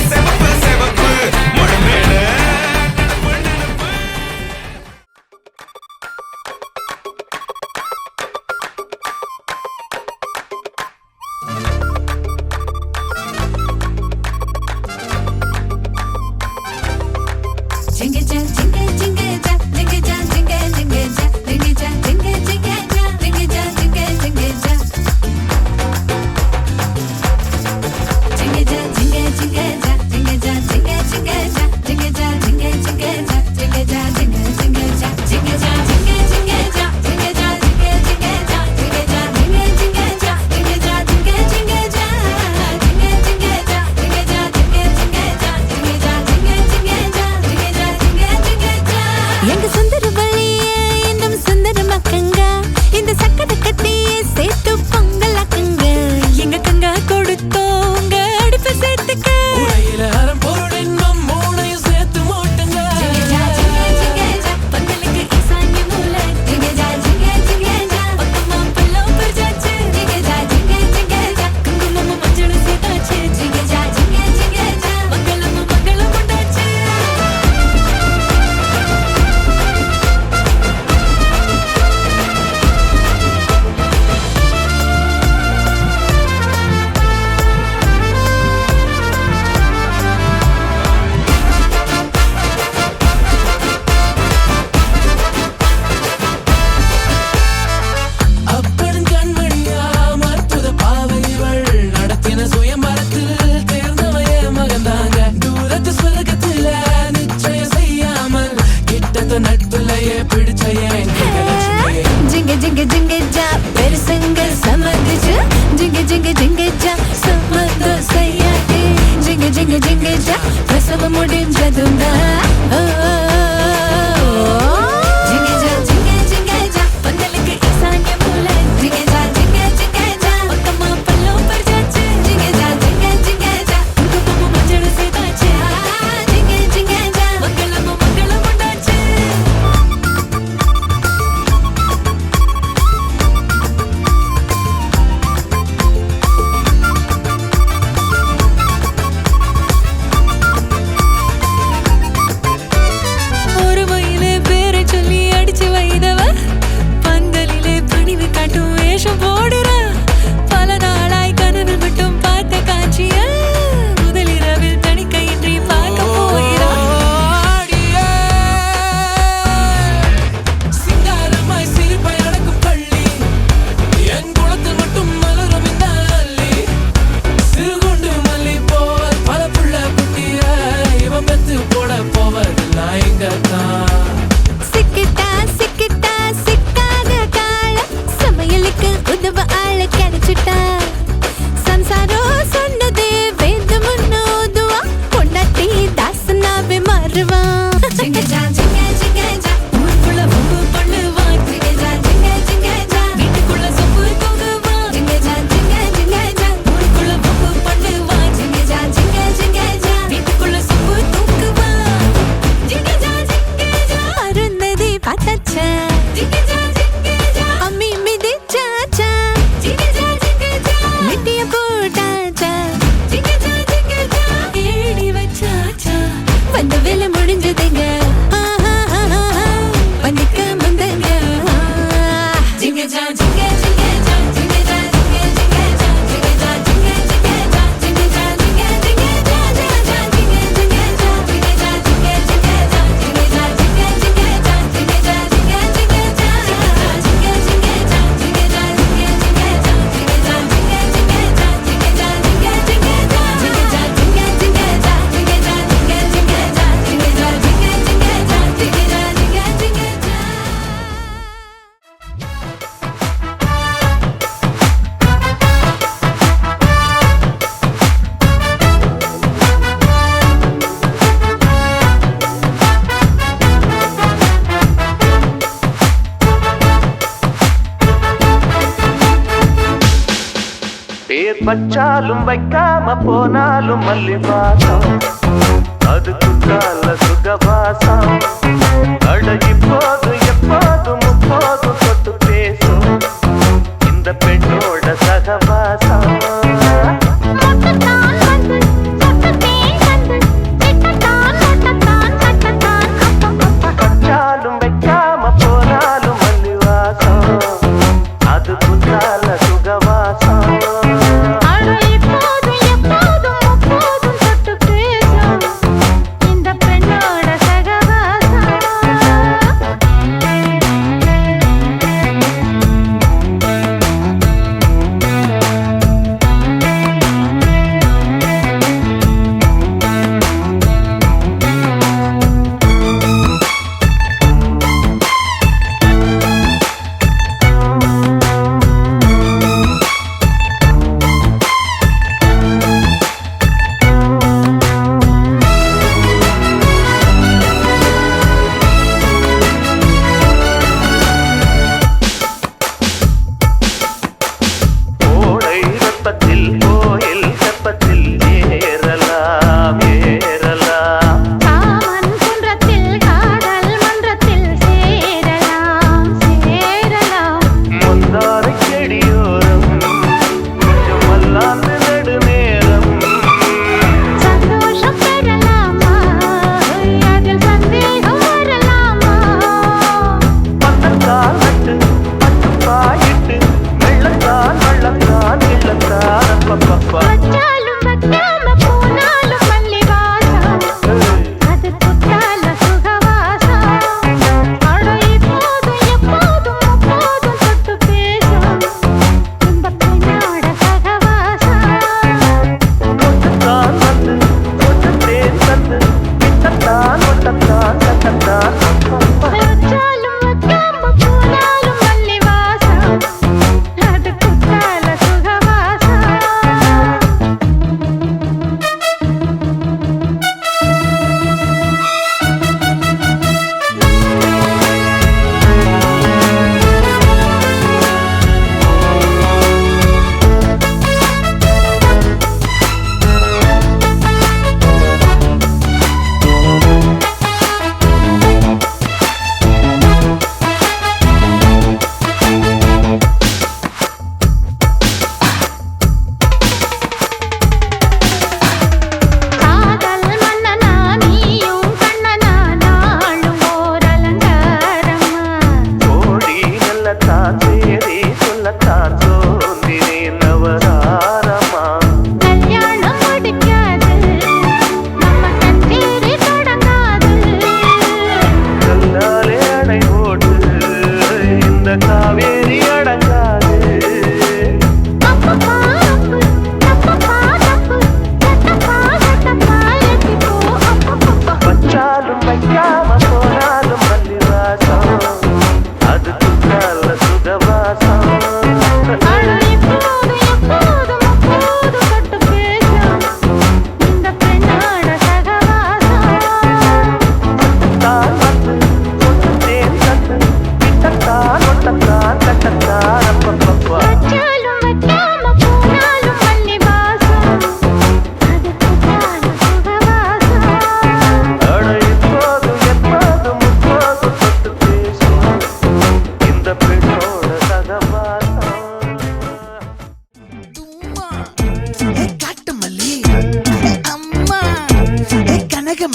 சிவப்பு சிவப்பு மழமேட நினப்பு நினப்பு எங்க சுந்தர வழியே இன்னும் சுந்தர மக்கங்க இந்த சக்கரை கட்டியே சேர்த்து பொங்கலாக்குங்க எங்க கங்கா கொடுத்தோங்க அடுப்பு சேர்த்துக்க பந்தலுக்கு ஈசான்ய மூலை பக்கமா பல்லோ பறிச்சாச்சு குங்குமமும் மஞ்சளும் சேர்த்தாச்சு மங்களமும் மங்களம் உண்டாச்சு அப்படும் கண்மணியா மற்புத பாவைகள் நடத்தின சுயம்பரத்தில் தேர்ந்தவைய மகந்தாங்க தூரத்து சொர்க்கத்துல நிச்சயம் செய்யாமல் கிட்டத்த நட்புலையே பிடிச்சையே ஜிங்க ஜிங்க ஜிங்க ஜா பெருசங்க சமதிச்சு ஜிங்க ஜிங்க ஜிங்க ஜா சமத செய்யாட்டி ஜிங்க ஜிங்க ஜிங்க ஜா பிரசவம் முடிஞ்சதுண்டா ஜிங்க ஜா ஜிங்க ஜிங்க ஜா பந்தலுக்கு ஈசான்ய மூலை ஜிங்க ஜா பக்கமா பல்லோ பறிச்சாச்சு ஜிங்க ஜா குங்குமமும் மஞ்சளும் சேர்த்தாச்சு ஜிங்க ஜா மங்களமும் மங்களம் உண்டாச்சு பேர் வச்சாலும் வைக்காம போனாலும் மல்லிவாசம் அது குத்தால சுகவாசம் அழகி போதும் எப்போதும் முப்போதும் தொட்டு பேசும் இந்த பெண்ணோட சகவாசம் வச்சாலும் வைக்காம போனாலும் மல்லிவாசம் அது குத்தால சுகவாசம்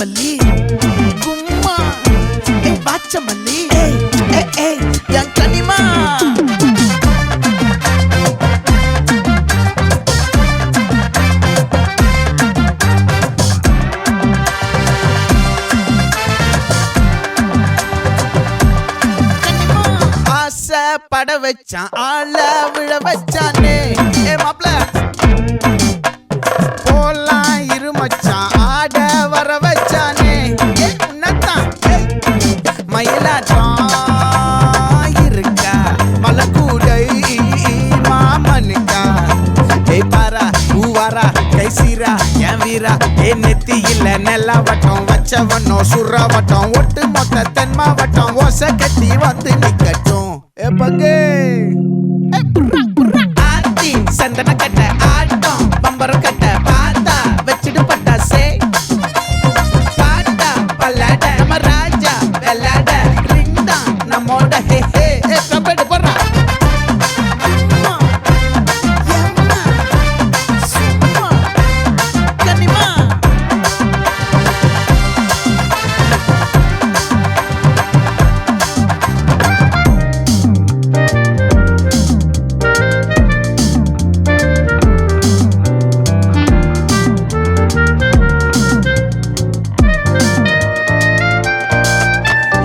மல்லி கும்மா பாச்ச மல்லி என் கனிமா ஆசை பட வச்சான் ஆள விழ வச்சானே ஏ மாப்ள போலாம் இரு மச்சான் ஆட வர வச்சானே உன்னதான் மயிலாட்டம் இருக்கா மலக்கூடை மாமனுக்கா ஏய் பாரா பூவாரா கைசீரா என் வீரா ஏ நெத்தி இல்ல நெல்லா வட்டம் வச்சவனோ சுறா வட்டம் ஒட்டு மொத்த தென் மாவட்டம் ஓசை கட்டி வந்து நிக்கட்டும் ஏ பங்கே ஆத்தி சந்தன கட்ட தம்பேட்டு போடுறா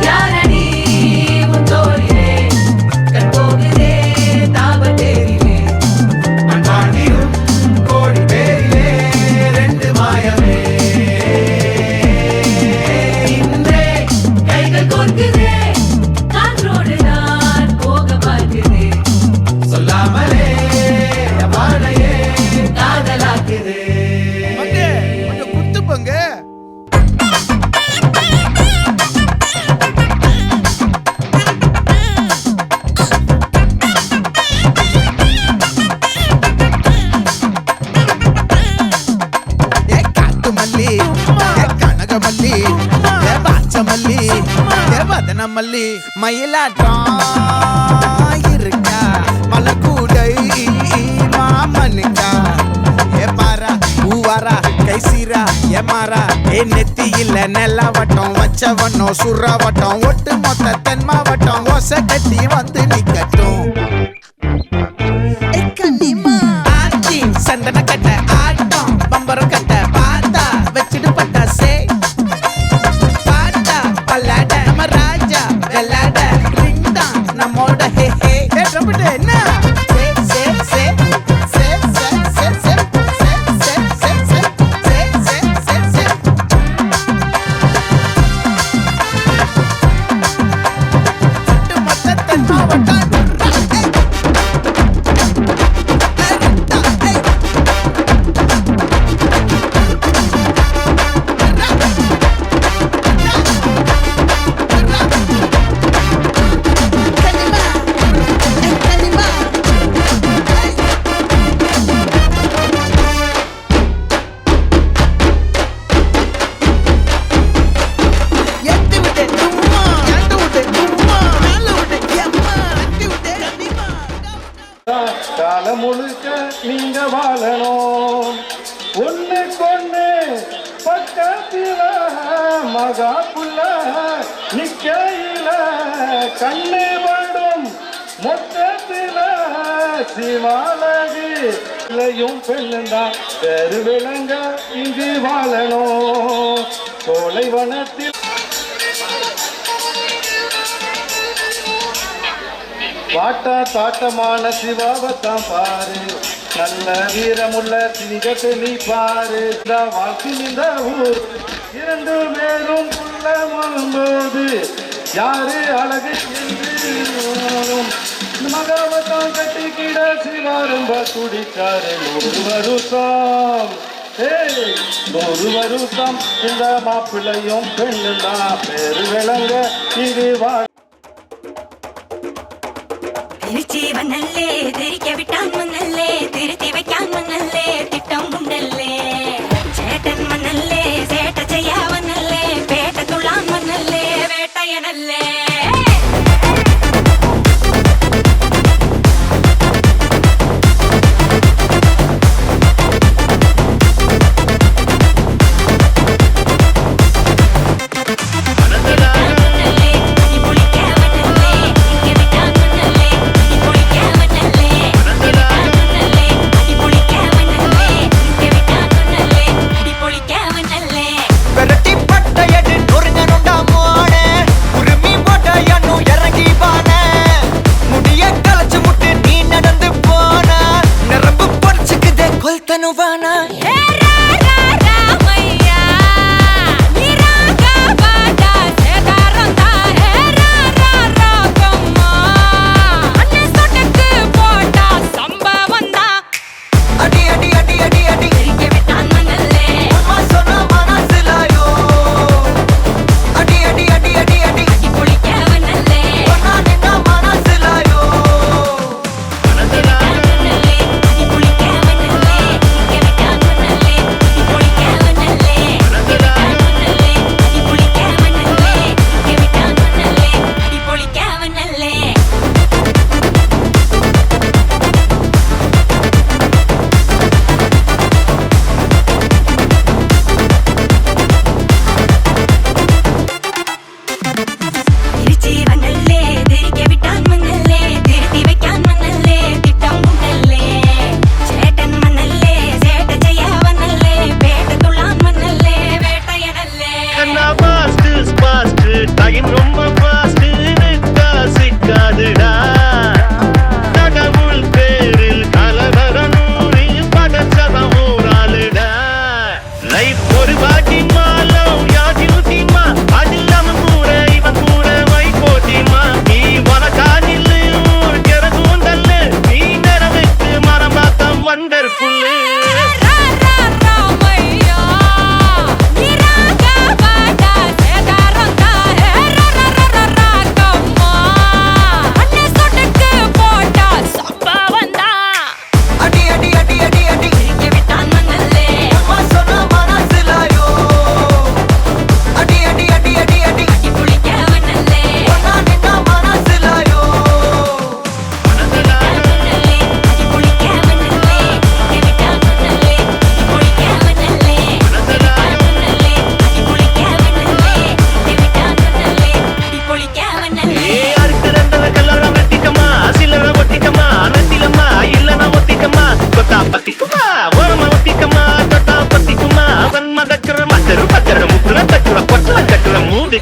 யாரடி உன் தோளிலே கண் போகுதே தாபத்தேரிலே மண்பாண்டியும் கோடி பேரிலே ரெண்டு மாயமே இன்றே கைகள் கோர்க்குதே காற்றோடு நான் போக பார்க்குதே சொல்லாமலே வாழையே காதலாக்குதே கொஞ்சம் குத்து பங்க ஏ காட்டு மல்லி ஏ கனக மல்லி ஏ பாச்ச மல்லி ஏ வதன மல்லி மயிலாட்டம் இருக்கா மலக்கூடை மாமனுக்கா ஏ பாரா பூவாரா கைசீரா ஏ மாறா ஏ நெத்தியில நெல்லவட்டம் வச்சவனோ சுறவட்டம் ஒட்டு மொத்த தென் மாவட்டம் ஒச கட்டி வந்து நிக்கட்டும் ஆச்சி சந்தன கட்ட ஆட்டம் பம்பரம் கட்ட பார்த்தா வச்சிடு பட்டாசே பாட்டா பல்லாட நம்ம ராஜா வெள்ளாட ரிங் தான் நம்மோட ஹே ஹே ட்ரம்பட் என்ன சே சே சே சே சே சே சே சே சே சே சே சே சே சே சுட்டு மொத்த தென் மாவட்டம் காலம் முழுக்க நீங்க வாழணும் ஒண்ணு கொண்டு பக்கத்தில மகா புள்ள நிக்கையில கண்ணு படும் மொத்தத்தில சிவாலகு இளையும் பெண்ணுந்தான் பெரு விளங்க இங்கு வாழணும் சோலைவனத்தில் பாட்டா தாட்டமான சிவாவத்தான் பாரு நல்ல வீரமுள்ள சிங்கத்தை நீ பாரு இந்த வாழ்க்கையில் இந்த ஊர் இரண்டு பேரும் புள்ள வரும்போது யாரு அழகு என்று மகாவத்தான் கட்டிக்கிட சிவாரம்ப துடிச்சாரு 100 வருஷம் 100 வருஷம் இந்த மாப்பிள்ளையும் பெண்ணுதான் பேரு விளங்க இங்கு வா திருச்சி வந்தல்லே திரிக்க விட்டான் மன்னல்லே திருத்தி வைக்கான் மன்னல்லே திட்டம் உண்டல்லே சேட்டன் மன்னல்லே சேட்ட செய்ய வந்தல்லே பேட்ட துள்ளான் மன்னல்லே வேட்டையனல்லே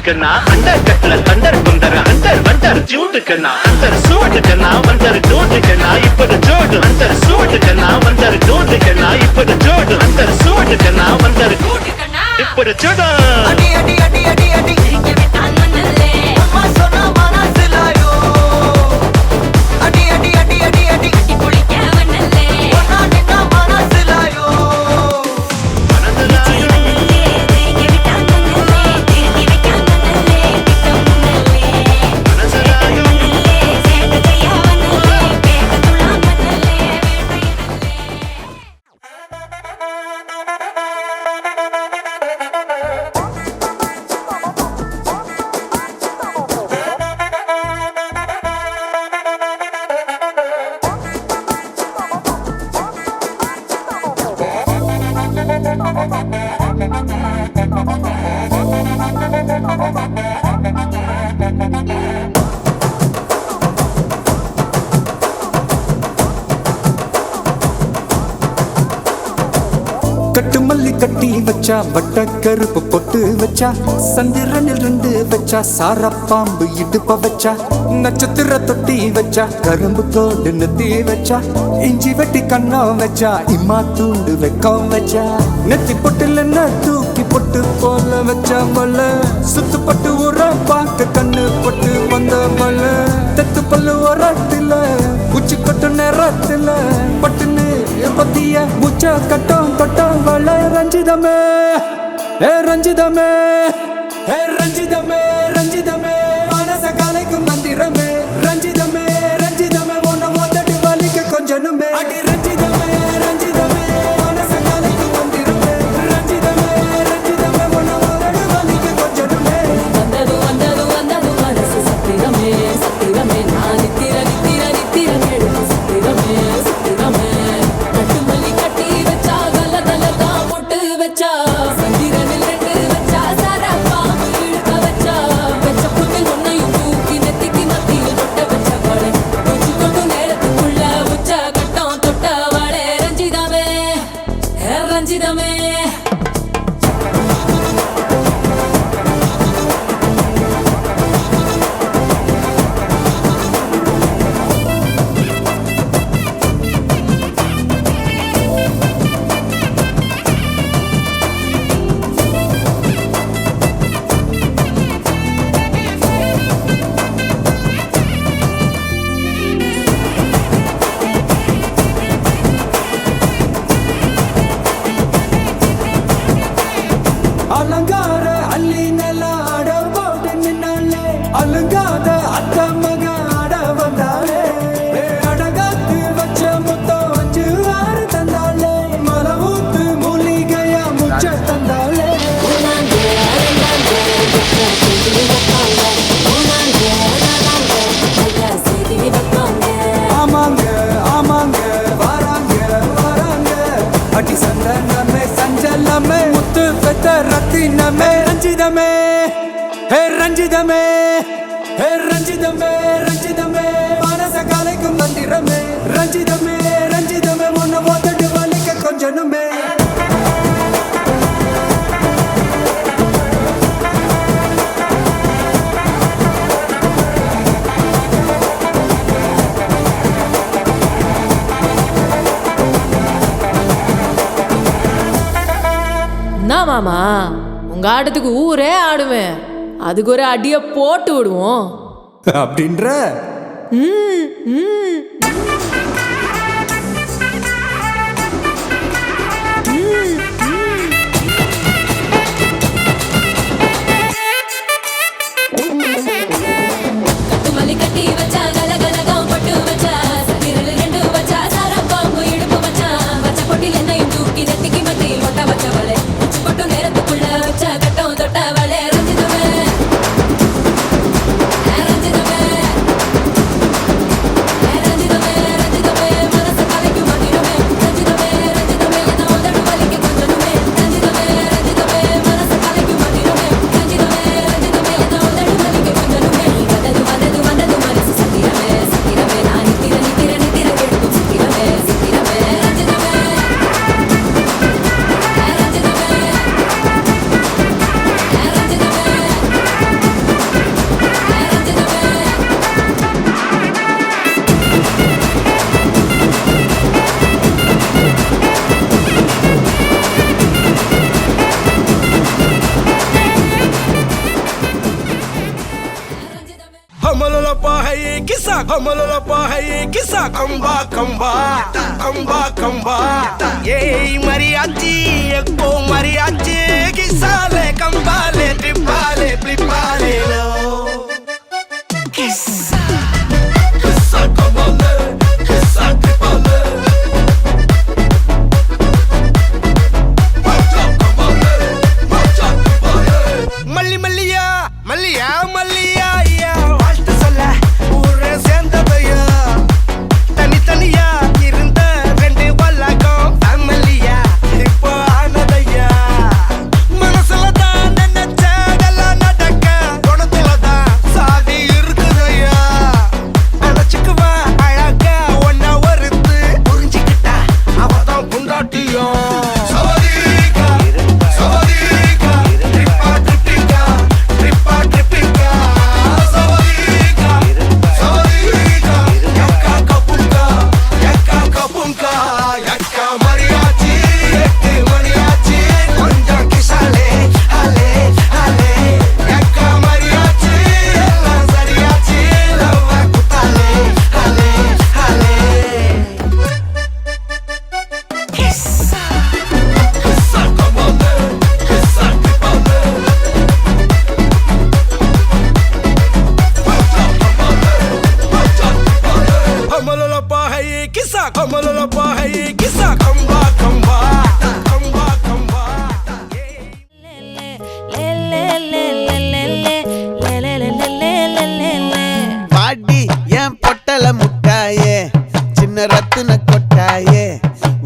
சூட்டுக்குன்னா அண்டர் கட்ல தண்டர் குந்தர் அண்டர் வண்டர் ஜூட்டுக்குன்னா அண்டர் சூட்டுக்குன்னா வண்டர் ஜூட்டுக்குன்னா இப்பது ஜோடு அண்டர் சூட்டுக்குன்னா வண்டர் ஜூட்டுக்குன்னா இப்பது ஜோடு அண்டர் சூட்டுக்குன்னா வண்டர் இப்பது ஜோடு அடி அடி அடி அடி அடி சிரிக்க விட்டான் மன்னல்லே அம்மா சொன்னா மனசிலாயோ அடி அடி அடி அடி அடி கட்டி குளிக்க மன்னல்லே ஒன்னா நின்னா மனசிலாயோ சிரிக்க விட்டான் மன்னல்லே திருத்தி வைக்கான் மன்னல்லே திட்டம் மன்னல்லே மன்னல்லே சேட்டு கையா மன்னல்லே பேட்ட துள்ளா மன்னல்லே வேட்டையனல்லே கட்டு மல்லி கட்டி வச்சா வட்ட கருப்பு பொட்டு வச்சா சந்திரனில் 2 வச்சா சார பாம்பு இடுப்ப வச்சா நட்சத்திர தொட்டி வச்சா கரும்பு தோடு நெத்தி வச்சா இஞ்சி வெட்டி கண்ணம் வச்சா இம்மா தூண்டு வெக்கம் வச்சா நெத்தி பொட்டுல தூக்கி பொட்டு போல வச்சா மல்ல சுத்து பட்டு உர பார்க்க கண்ணு பொட்டு வந்த மல்ல தெத்து பல்லு உரத்துல உச்சி கொட்டு நேரத்துல பட்டுன்னு பத்திய முச்ச கட்டம் கட்டம் வள ரஞ்சிதமே ஏ ரஞ்சிதமே ஏ ரஞ்சிதமே ரஞ்சிதமே மனச கலைக்கும் மந்திரமே ரஞ்சிதமே ரஞ்சிதமே உன்னை மொத்தடி வலிக்க கொஞ்சனுமே அடி ரஞ்சிதமே ரஞ்சிதமே மனச கலைக்கும் மந்திரமே ரஞ்சிதமே ரஞ்சிதமே உன்னை மொத்தடி வலிக்க கொஞ்சனுமே வந்தது வந்தது வந்தது மனசு சத்திரமே சத்திரமே நான் நித்திர நித்திர நித்திர எடுத்து சத்திரமே சத்திரமே கட்டு மல்லி கட்டி வச்சா கல கல தான் போட்டு வச்சா சந்திரனில் 2 வச்சா சார பாம்பு இழுக்க வச்சா வச்ச புட்டில் ஒன்னையும் தூக்கி நெத்திக்கு மத்தியில் தொட்ட வச்ச வாழை உச்சி கொண்டு நேரத்துக்குள்ள உச்ச கட்டம் தொட்ட வாழை ரஞ்சிதமே ரஞ்சிதமே அலங்கார அள்ளி நல்ல ஆட போட்டு நின்னாலே அலங்காத அத்த மக ஆட வந்தாலே அடகாத்து வச்ச முத்தம் 5 6 தந்தாலே மலை ஊத்து மூலிகையா முச்ச தந்தாலே ஆமாங்க ஆமாங்க வராங்க வராங்க அடி சந்தனமே சஞ்சலமே முத்து பெத்த ரத்தினமே ரஞ்சிதமே ஹே ரஞ்சிதமே ஹே ரஞ்சிதமே ரஞ்சிதமே மனச கலைக்கும் மந்திரமே ரஞ்சிதமே ரஞ்சிதமே உன்னை ஓத்தட்டு வலிக்க கொஞ்சனுமே என்ன மாமா உங்க ஆட்டத்துக்கு ஊரே ஆடுவேன் அதுக்கு ஒரு அடிய போட்டு விடுவோம் அப்படின்ற ம், ம். கட்டு மல்லி கட்டி வச்சா கல கல தான் போட்டு வச்சா சந்திரனில் 2 வச்சா சார பாம்பு இடுப்பு வச்சா வச்ச பொட்டில் என்னையும் தூக்கி நெத்திக்கு மத்தியில் ஒட்ட வச்ச வளை உச்சி கொட்டு நேரத்துக்குள்ள வச்ச கட்டம் தொட்ட வளை ரஞ்சிதமே ரஞ்சிதமே कमलोला पाहे किसा कंबा कंबा कंबा कंबा ये मरियाची एको मरियाची किसाले कंबाले ट्रिपाले फ्लिपाले लो किसा किसा कंबाले किसा ट्रिपाले मल्ली मल्लिया मल्लिया मल्लिया या வாழ்த்து சொல்ல ஊரே சேர்ந்ததையா தனி தனியா இருந்த ரெண்டு வல்லகம் ஃபேமிலியா இப்போ ஆனதையா மனசுல தான் நினைச்சதெல்லாம் நடக்க குணத்துல தான் சாதி இருக்குதையா அழைச்சுக்குவா அழகா ஒன்னா ஒருத்து புரிஞ்சுக்கிட்டா அவதான் புண்டாட்டியும் कमलोला पाहे किसा कंबा कंबा कंबा कंबा பாடி என் பொட்டல முட்டாயே சின்ன ரத்தின கொட்டாயே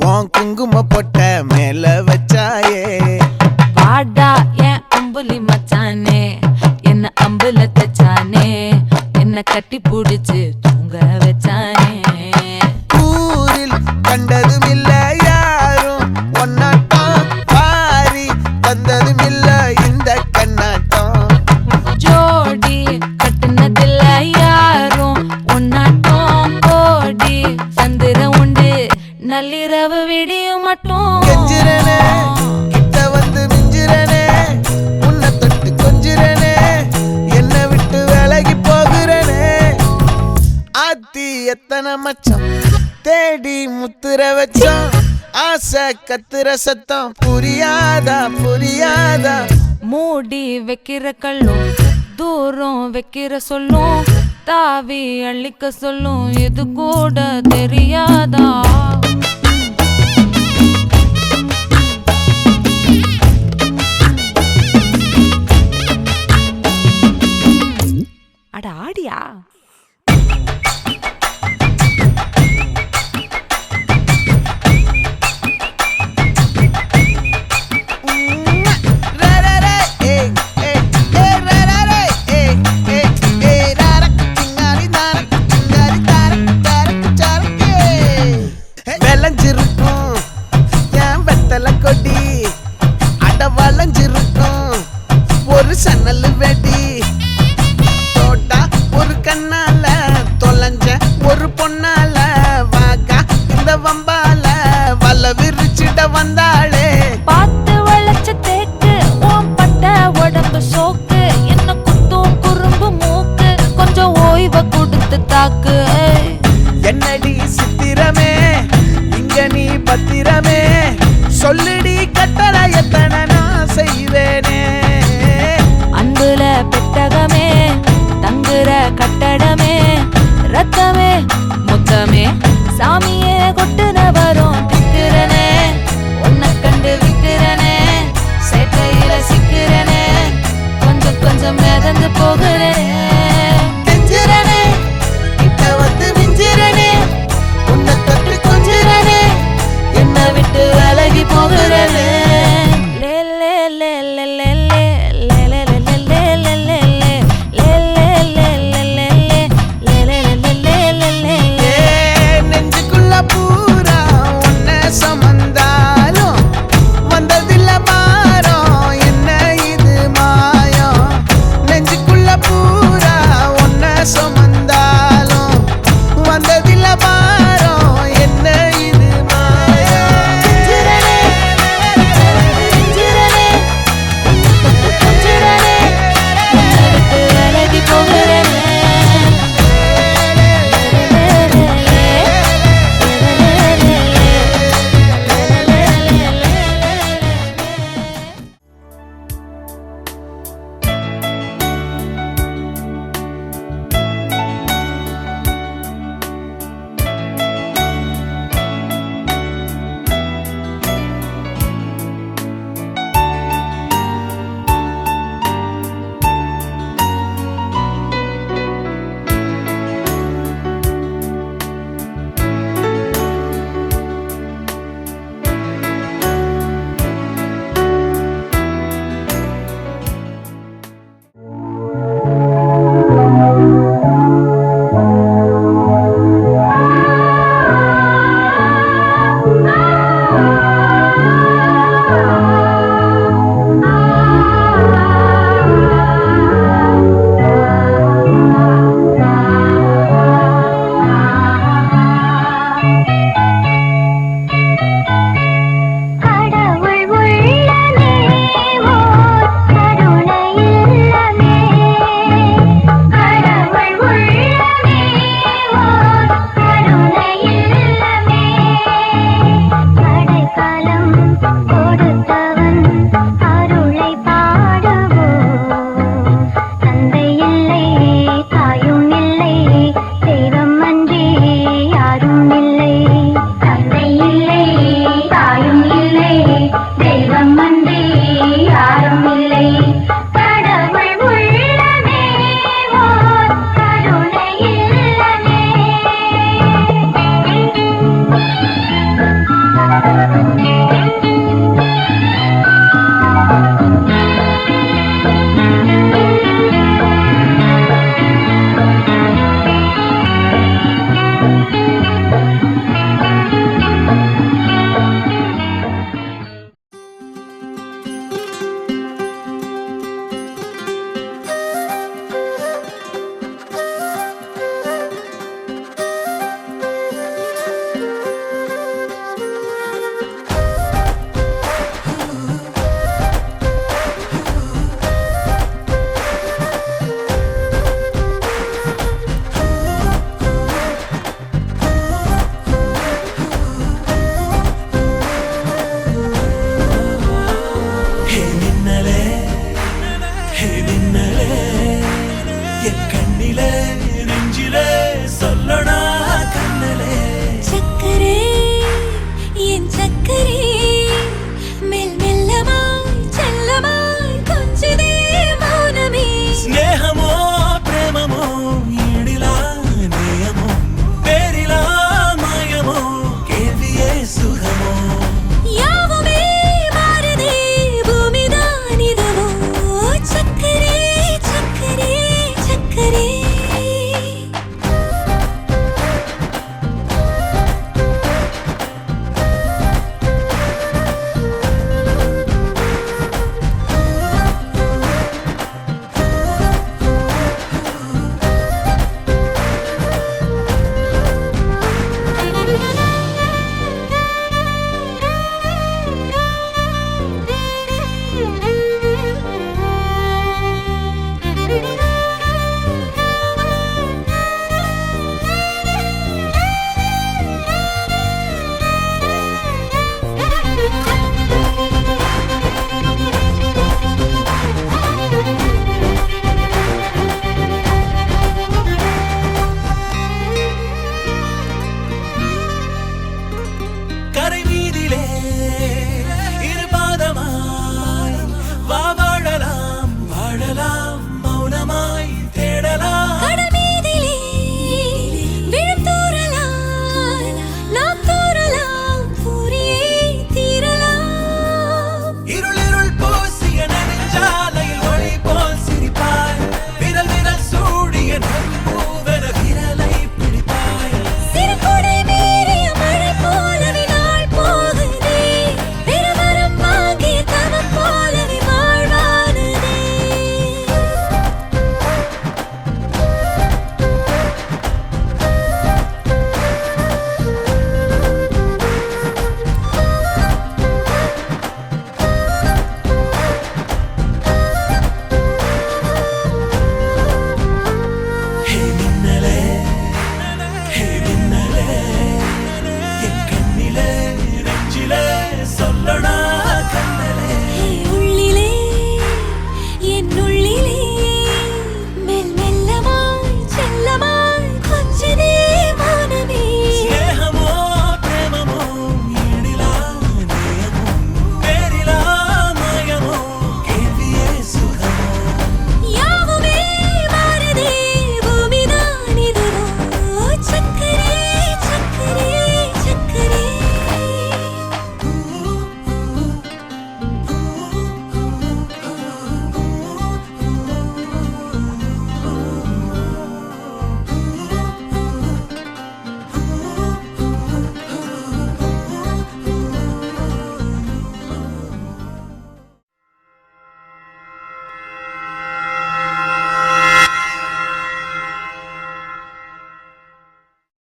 உன் குங்கும பொட்ட மேல வச்சாயே வாடா என் அம்புலி மச்சானே என்ன அம்புல தச்சானே என்ன கட்டி புடிச்சு தூங்க வச்சானே ஊரில் கண்டதும் இல்ல யாரும் ஒன்னாட்டம் பாரி தந்ததும் இல்ல இந்த கண்ணாட்டம் ஜோடி கட்டுனதில்ல யாரும் ஒன்னாட்டம் கோடி சந்திர உண்டு நள்ளிரவு விடியும் மட்டும் கெஞ்சிரனே கிட்ட வந்து மிஞ்சிரனே உன்னை தொட்டு கொஞ்சிரனே என்னை விட்டு விலகி போகிறனே ஆத்தி எத்தனை மச்சம் தேடி முத்துற வச்சோம் ஆசை கத்துற சத்தம் புரியாதா புரியாதா மூடி வைக்கிற கல்லும் தூரம் வைக்கிற சொல்லும் தாவி அள்ளிக்க சொல்லும் இது கூட தெரியாதா